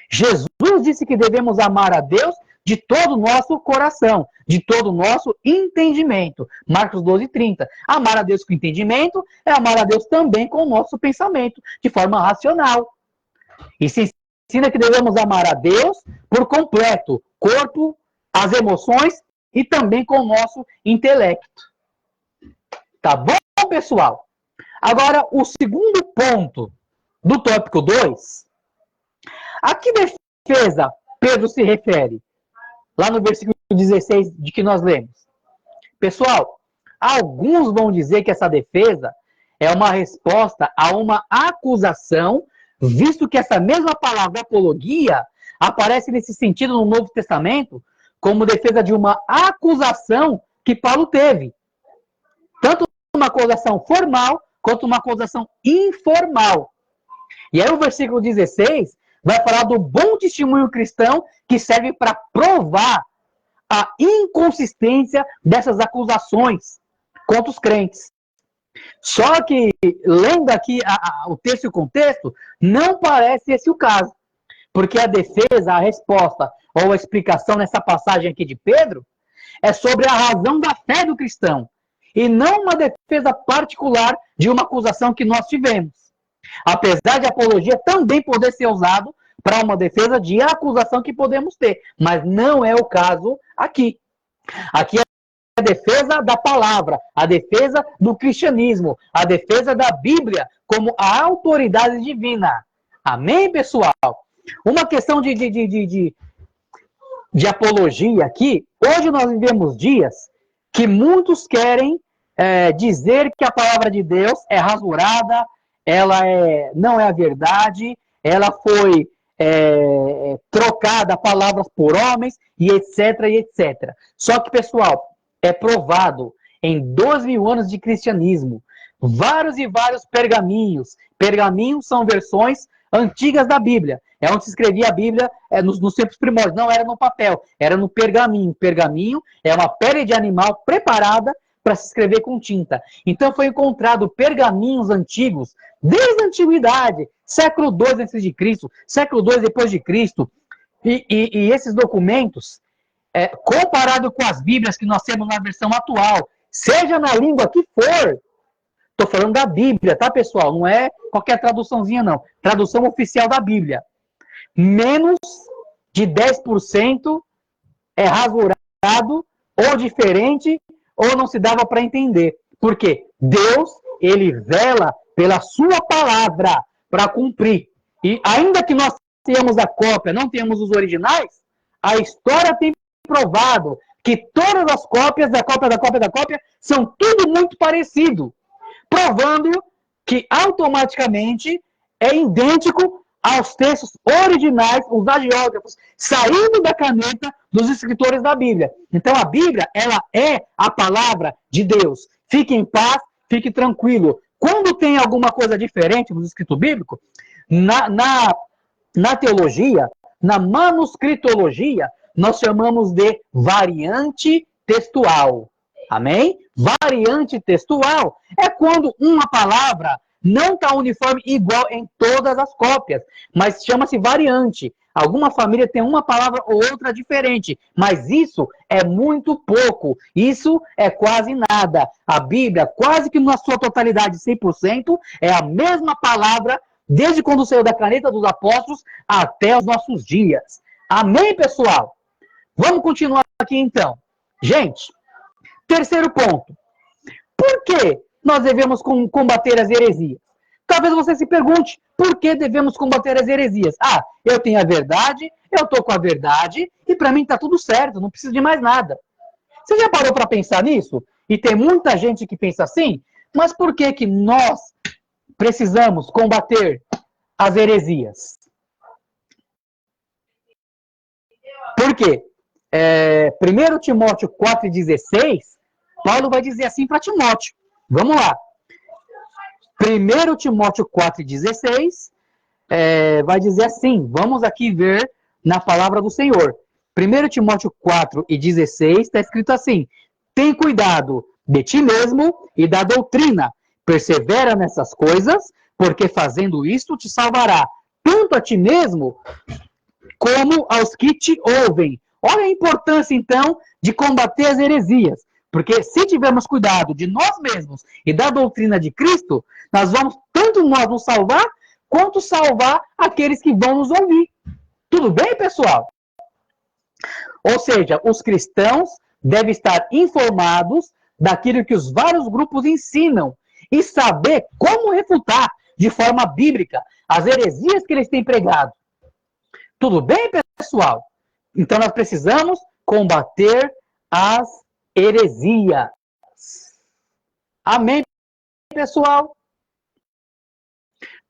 Jesus disse que devemos amar a Deus de todo o nosso coração, de todo o nosso entendimento. Marcos 12:30. Amar a Deus com entendimento é amar a Deus também com o nosso pensamento, de forma racional. E se ensina que devemos amar a Deus por completo, corpo, as emoções e também com o nosso intelecto. Tá bom, pessoal? Agora, o segundo ponto do tópico 2. A que defesa Pedro se refere? Lá no versículo 16 de que nós lemos. Pessoal, alguns vão dizer que essa defesa é uma resposta a uma acusação, visto que essa mesma palavra apologia aparece nesse sentido no Novo Testamento como defesa de uma acusação que Paulo teve. Tanto uma acusação formal quanto uma acusação informal. E aí o versículo 16 vai falar do bom testemunho cristão que serve para provar a inconsistência dessas acusações contra os crentes. Só que, lendo aqui o texto e o contexto, não parece esse o caso. Porque a defesa, a resposta ou a explicação nessa passagem aqui de Pedro é sobre a razão da fé do cristão. E não uma defesa particular de uma acusação que nós tivemos. Apesar de apologia também poder ser usado para uma defesa de acusação que podemos ter. Mas não é o caso aqui. Aqui é a defesa da palavra, a defesa do cristianismo, a defesa da Bíblia como a autoridade divina. Amém, pessoal? Uma questão de apologia aqui. Hoje nós vivemos dias que muitos querem dizer que a palavra de Deus é rasurada, ela não é a verdade, ela foi trocada palavras por homens, e etc, e etc. Só que, pessoal, é provado em 2.000 anos de cristianismo, vários e vários pergaminhos. Pergaminhos são versões antigas da Bíblia. É onde se escrevia a Bíblia nos tempos primórdios. Não era no papel, era no pergaminho. Pergaminho é uma pele de animal preparada para se escrever com tinta. Então foi encontrado pergaminhos antigos, desde a antiguidade, século II a.C., século II depois de Cristo. E esses documentos, comparado com as Bíblias que nós temos na versão atual, seja na língua que for, estou falando da Bíblia, tá, pessoal? Não é qualquer traduçãozinha, não. Tradução oficial da Bíblia. Menos de 10% é rasurado, ou diferente, ou não se dava para entender. Por quê? Deus, ele vela pela sua palavra para cumprir. E ainda que nós tenhamos a cópia, não tenhamos os originais, a história tem provado que todas as cópias da cópia são tudo muito parecido, provando que automaticamente é idêntico aos textos originais, os agiógrafos, saindo da caneta dos escritores da Bíblia. Então a Bíblia, ela é a palavra de Deus. Fique em paz, fique tranquilo. Quando tem alguma coisa diferente no escrito bíblico, na teologia, na manuscritologia, nós chamamos de variante textual. Amém? Variante textual é quando uma palavra não está uniforme igual em todas as cópias, mas chama-se variante. Alguma família tem uma palavra ou outra diferente, mas isso é muito pouco. Isso é quase nada. A Bíblia, quase que na sua totalidade, 100%, é a mesma palavra desde quando saiu da caneta dos apóstolos até os nossos dias. Amém, pessoal? Vamos continuar aqui, então. Gente, terceiro ponto. Por que nós devemos combater as heresias? Talvez você se pergunte, por que devemos combater as heresias? Ah, eu tenho a verdade, eu estou com a verdade, e para mim está tudo certo, não preciso de mais nada. Você já parou para pensar nisso? E tem muita gente que pensa assim, mas por que nós precisamos combater as heresias? Por quê? 1 Timóteo 4,16, Paulo vai dizer assim para Timóteo. Vamos lá. 1 Timóteo 4,16 vai dizer assim. Vamos aqui ver na palavra do Senhor. 1 Timóteo 4,16 está escrito assim. Tem cuidado de ti mesmo e da doutrina. Persevera nessas coisas, porque fazendo isto te salvará, tanto a ti mesmo, como aos que te ouvem. Olha a importância, então, de combater as heresias. Porque se tivermos cuidado de nós mesmos e da doutrina de Cristo, nós vamos tanto nós nos salvar, quanto salvar aqueles que vão nos ouvir. Tudo bem, pessoal? Ou seja, os cristãos devem estar informados daquilo que os vários grupos ensinam e saber como refutar de forma bíblica as heresias que eles têm pregado. Tudo bem, pessoal? Então nós precisamos combater as heresias. Amém, pessoal?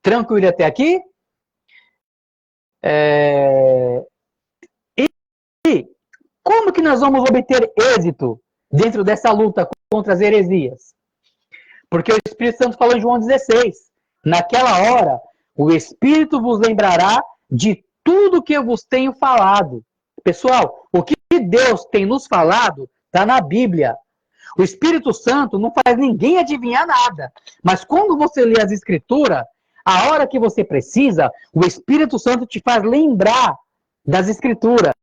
Tranquilo até aqui? E como que nós vamos obter êxito dentro dessa luta contra as heresias? Porque o Espírito Santo falou em João 16. Naquela hora, o Espírito vos lembrará de tudo que eu vos tenho falado. Pessoal, o que Deus tem nos falado está na Bíblia. O Espírito Santo não faz ninguém adivinhar nada. Mas quando você lê as Escrituras, a hora que você precisa, o Espírito Santo te faz lembrar das Escrituras,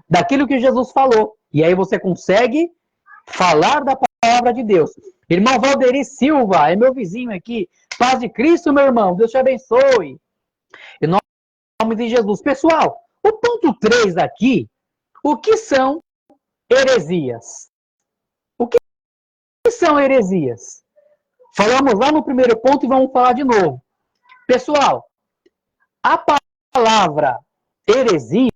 daquilo que Jesus falou. E aí você consegue falar da palavra de Deus. Irmão Valderi Silva, é meu vizinho aqui. Paz de Cristo, meu irmão. Deus te abençoe. Em nome de Jesus. Pessoal, o ponto 3 aqui, o que são heresias? O que são heresias? Falamos lá no primeiro ponto e vamos falar de novo. Pessoal, a palavra heresia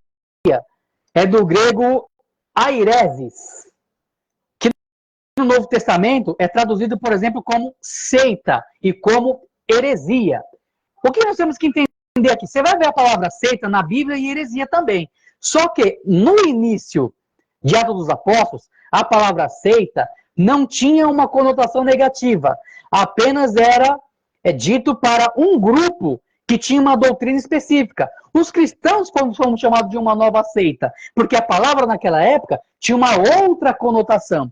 é do grego aireses, que no Novo Testamento é traduzido, por exemplo, como seita e como heresia. O que nós temos que entender aqui? Você vai ver a palavra seita na Bíblia e heresia também. Só que no início de Atos dos Apóstolos, a palavra seita não tinha uma conotação negativa. Apenas era dito para um grupo que tinha uma doutrina específica. Os cristãos foram chamados de uma nova seita, porque a palavra naquela época tinha uma outra conotação.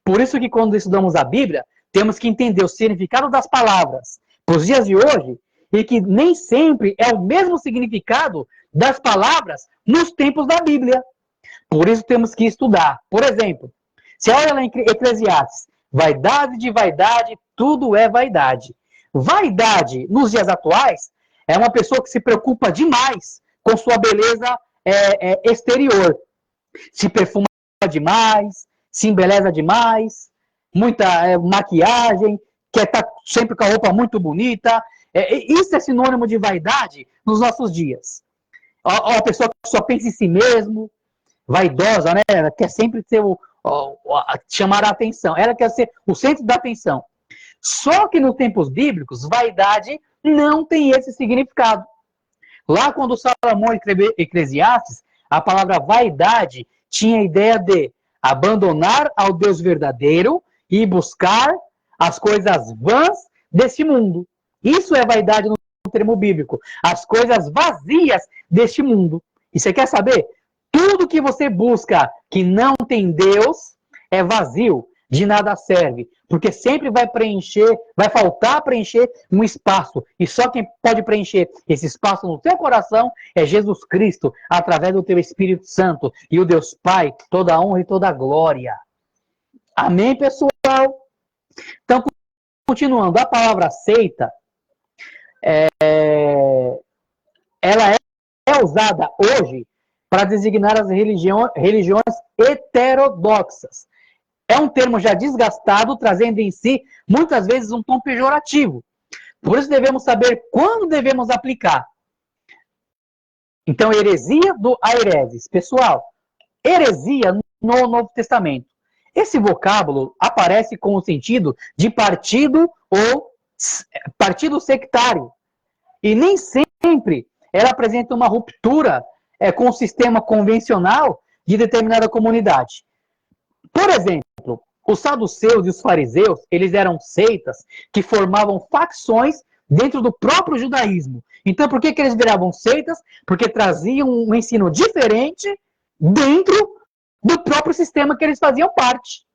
Por isso que quando estudamos a Bíblia, temos que entender o significado das palavras para os dias de hoje, e que nem sempre é o mesmo significado das palavras nos tempos da Bíblia. Por isso temos que estudar. Por exemplo, se olha lá em Eclesiastes, vaidade de vaidade, tudo é vaidade. Vaidade, nos dias atuais, é uma pessoa que se preocupa demais com sua beleza exterior. Se perfuma demais, se embeleza demais, muita maquiagem, quer estar sempre com a roupa muito bonita. Isso é sinônimo de vaidade nos nossos dias. A pessoa que só pensa em si mesmo, vaidosa, né? Ela quer sempre ser chamar a atenção. Ela quer ser o centro da atenção. Só que nos tempos bíblicos, vaidade não tem esse significado. Lá quando Salomão escreveu Eclesiastes, a palavra vaidade tinha a ideia de abandonar ao Deus verdadeiro e buscar as coisas vãs deste mundo. Isso é vaidade no termo bíblico. As coisas vazias deste mundo. E você quer saber? Tudo que você busca que não tem Deus é vazio, de nada serve. Porque sempre vai faltar preencher um espaço. E só quem pode preencher esse espaço no teu coração é Jesus Cristo, através do teu Espírito Santo. E o Deus Pai, toda a honra e toda a glória. Amém, pessoal? Então, continuando, a palavra seita, ela é usada hoje para designar as religiões heterodoxas. É um termo já desgastado, trazendo em si, muitas vezes, um tom pejorativo. Por isso devemos saber quando devemos aplicar. Então, heresia do aireses. Pessoal, heresia no Novo Testamento. Esse vocábulo aparece com o sentido de partido ou partido sectário. E nem sempre ela apresenta uma ruptura com o sistema convencional de determinada comunidade. Por exemplo, os saduceus e os fariseus, eles eram seitas que formavam facções dentro do próprio judaísmo. Então, por que eles viravam seitas? Porque traziam um ensino diferente dentro do próprio sistema que eles faziam parte.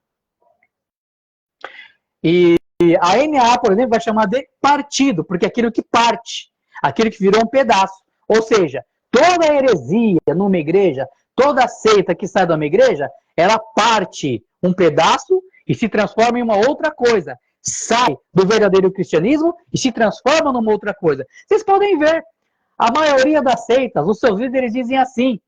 E a NA, por exemplo, vai chamar de partido, porque é aquilo que parte, aquilo que virou um pedaço. Ou seja, toda heresia numa igreja, toda seita que sai de uma igreja, ela parte um pedaço e se transforma em uma outra coisa. Sai do verdadeiro cristianismo e se transforma numa outra coisa. Vocês podem ver, a maioria das seitas, os seus líderes dizem assim,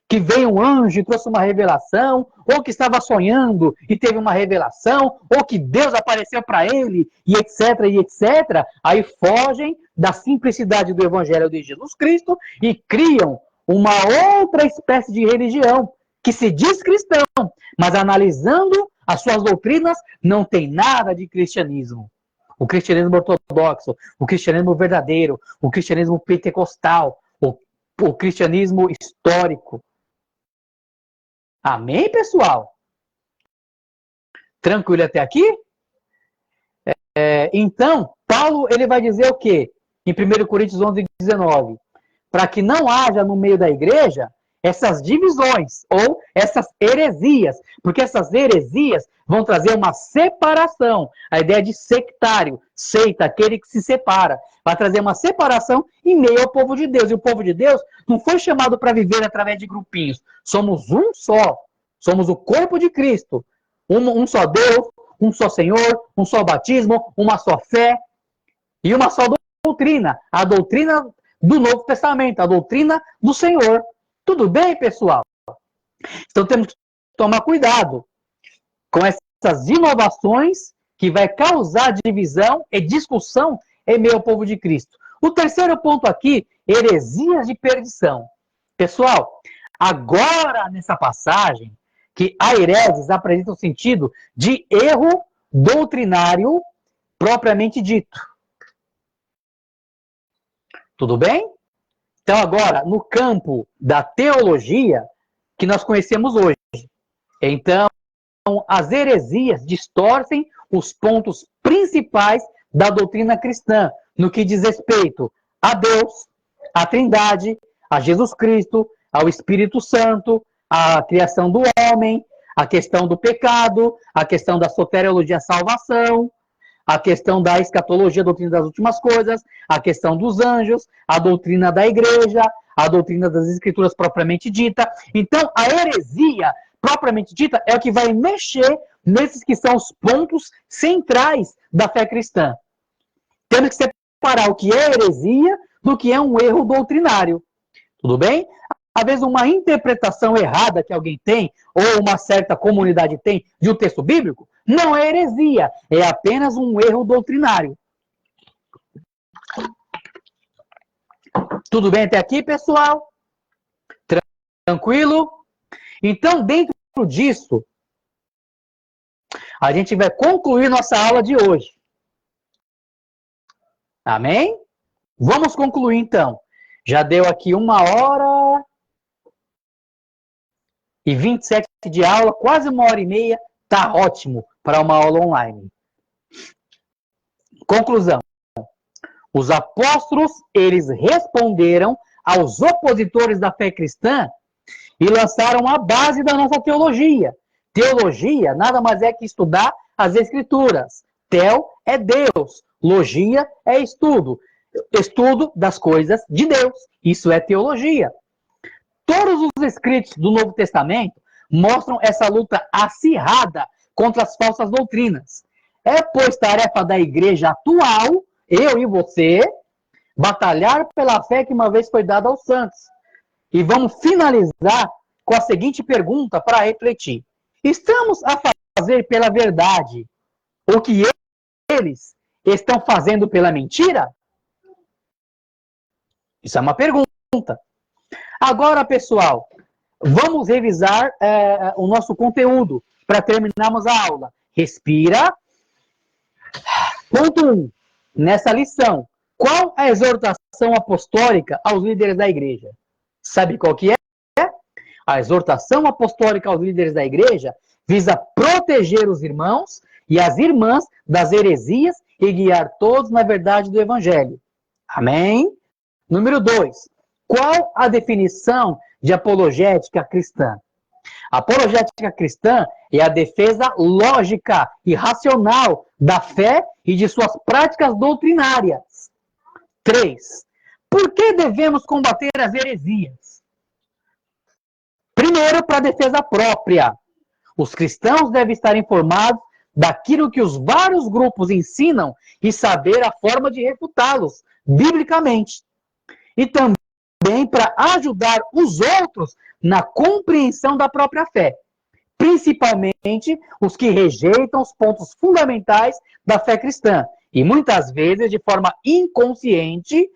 que veio um anjo e trouxe uma revelação, ou que estava sonhando e teve uma revelação, ou que Deus apareceu para ele, e etc. Aí fogem da simplicidade do evangelho de Jesus Cristo e criam uma outra espécie de religião, que se diz cristão, mas analisando as suas doutrinas, não tem nada de cristianismo. O cristianismo ortodoxo, o cristianismo verdadeiro, o cristianismo pentecostal, o cristianismo histórico. Amém, pessoal? Tranquilo até aqui? Então, Paulo ele vai dizer o quê? Em 1 Coríntios 11:19. Para que não haja no meio da igreja essas divisões ou essas heresias, porque essas heresias vão trazer uma separação. A ideia de sectário, seita, aquele que se separa, vai trazer uma separação em meio ao povo de Deus. E o povo de Deus não foi chamado para viver através de grupinhos. Somos um só. Somos o corpo de Cristo. Um só Deus, um só Senhor, um só batismo, uma só fé e uma só doutrina. A doutrina do Novo Testamento, a doutrina do Senhor. Tudo bem, pessoal? Então temos que tomar cuidado com essas inovações que vai causar divisão e discussão em meio ao povo de Cristo. O terceiro ponto aqui, heresias de perdição. Pessoal, agora nessa passagem, que a hereses apresenta o sentido de erro doutrinário propriamente dito. Tudo bem? Então, agora, no campo da teologia, que nós conhecemos hoje. Então, as heresias distorcem os pontos principais da doutrina cristã, no que diz respeito a Deus, à Trindade, a Jesus Cristo, ao Espírito Santo, à criação do homem, a questão do pecado, a questão da soteriologia, salvação, a questão da escatologia, a doutrina das últimas coisas, a questão dos anjos, a doutrina da igreja, a doutrina das escrituras propriamente dita. Então, a heresia propriamente dita é o que vai mexer nesses que são os pontos centrais da fé cristã. Temos que separar o que é heresia do que é um erro doutrinário. Tudo bem? Às vezes, uma interpretação errada que alguém tem, ou uma certa comunidade tem, de um texto bíblico, não é heresia, é apenas um erro doutrinário. Tudo bem até aqui, pessoal? Tranquilo? Então, dentro disso, a gente vai concluir nossa aula de hoje. Amém? Vamos concluir, então. Já deu aqui 1h27 de aula, quase 1h30. Tá ótimo para uma aula online. Conclusão. Os apóstolos, eles responderam aos opositores da fé cristã e lançaram a base da nossa teologia. Teologia nada mais é que estudar as escrituras. Tel é Deus. Logia é estudo. Estudo das coisas de Deus. Isso é teologia. Todos os escritos do Novo Testamento mostram essa luta acirrada contra as falsas doutrinas. É, pois, tarefa da igreja atual, eu e você, batalhar pela fé que uma vez foi dada aos santos. E vamos finalizar com a seguinte pergunta para refletir. Estamos a fazer pela verdade o que eles estão fazendo pela mentira? Isso é uma pergunta. Agora, pessoal, vamos revisar o nosso conteúdo para terminarmos a aula. Respira. Ponto 1. Nessa lição, qual a exortação apostólica aos líderes da igreja? Sabe qual que é? A exortação apostólica aos líderes da igreja visa proteger os irmãos e as irmãs das heresias e guiar todos na verdade do evangelho. Amém? Número 2. Qual a definição de apologética cristã? A apologética cristã é a defesa lógica e racional da fé e de suas práticas doutrinárias. 3. Por que devemos combater as heresias? Primeiro, para a defesa própria. Os cristãos devem estar informados daquilo que os vários grupos ensinam e saber a forma de refutá-los, biblicamente. E também para ajudar os outros na compreensão da própria fé, principalmente os que rejeitam os pontos fundamentais da fé cristã, e muitas vezes de forma inconsciente,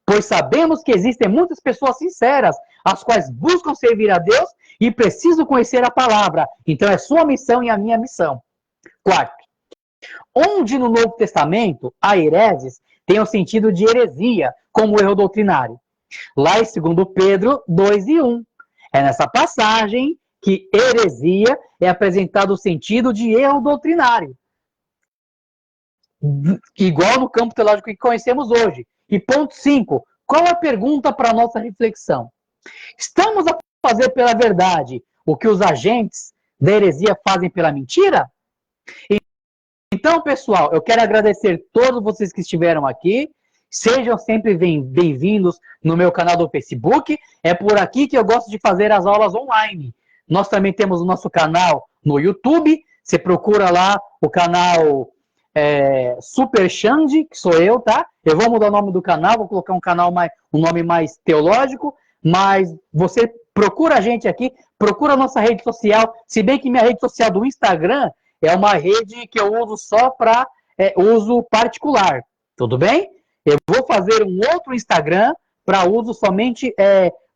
pois sabemos que existem muitas pessoas sinceras, as quais buscam servir a Deus e precisam conhecer a palavra. Então é sua missão e a minha missão. 4. Onde no Novo Testamento há hereses, tem o sentido de heresia, como erro doutrinário. Lá em 2 Pedro 2:1. É nessa passagem que heresia é apresentado o sentido de erro doutrinário. Igual no campo teológico que conhecemos hoje. E ponto 5. Qual a pergunta para a nossa reflexão? Estamos a fazer pela verdade o que os agentes da heresia fazem pela mentira? Então, pessoal, eu quero agradecer todos vocês que estiveram aqui. Sejam sempre bem-vindos no meu canal do Facebook. É por aqui que eu gosto de fazer as aulas online. Nós também temos o nosso canal no YouTube. Você procura lá o canal Super Xande, que sou eu, tá? Eu vou mudar o nome do canal, vou colocar um nome mais teológico, mas você procura a gente aqui, procura a nossa rede social, se bem que minha rede social do Instagram é uma rede que eu uso só para uso particular, tudo bem? Eu vou fazer um outro Instagram para uso somente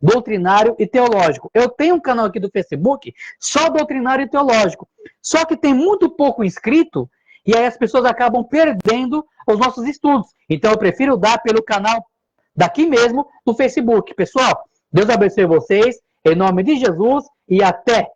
doutrinário e teológico. Eu tenho um canal aqui do Facebook só doutrinário e teológico, só que tem muito pouco inscrito, e aí as pessoas acabam perdendo os nossos estudos. Então eu prefiro dar pelo canal daqui mesmo no Facebook. Pessoal, Deus abençoe vocês, em nome de Jesus, e até!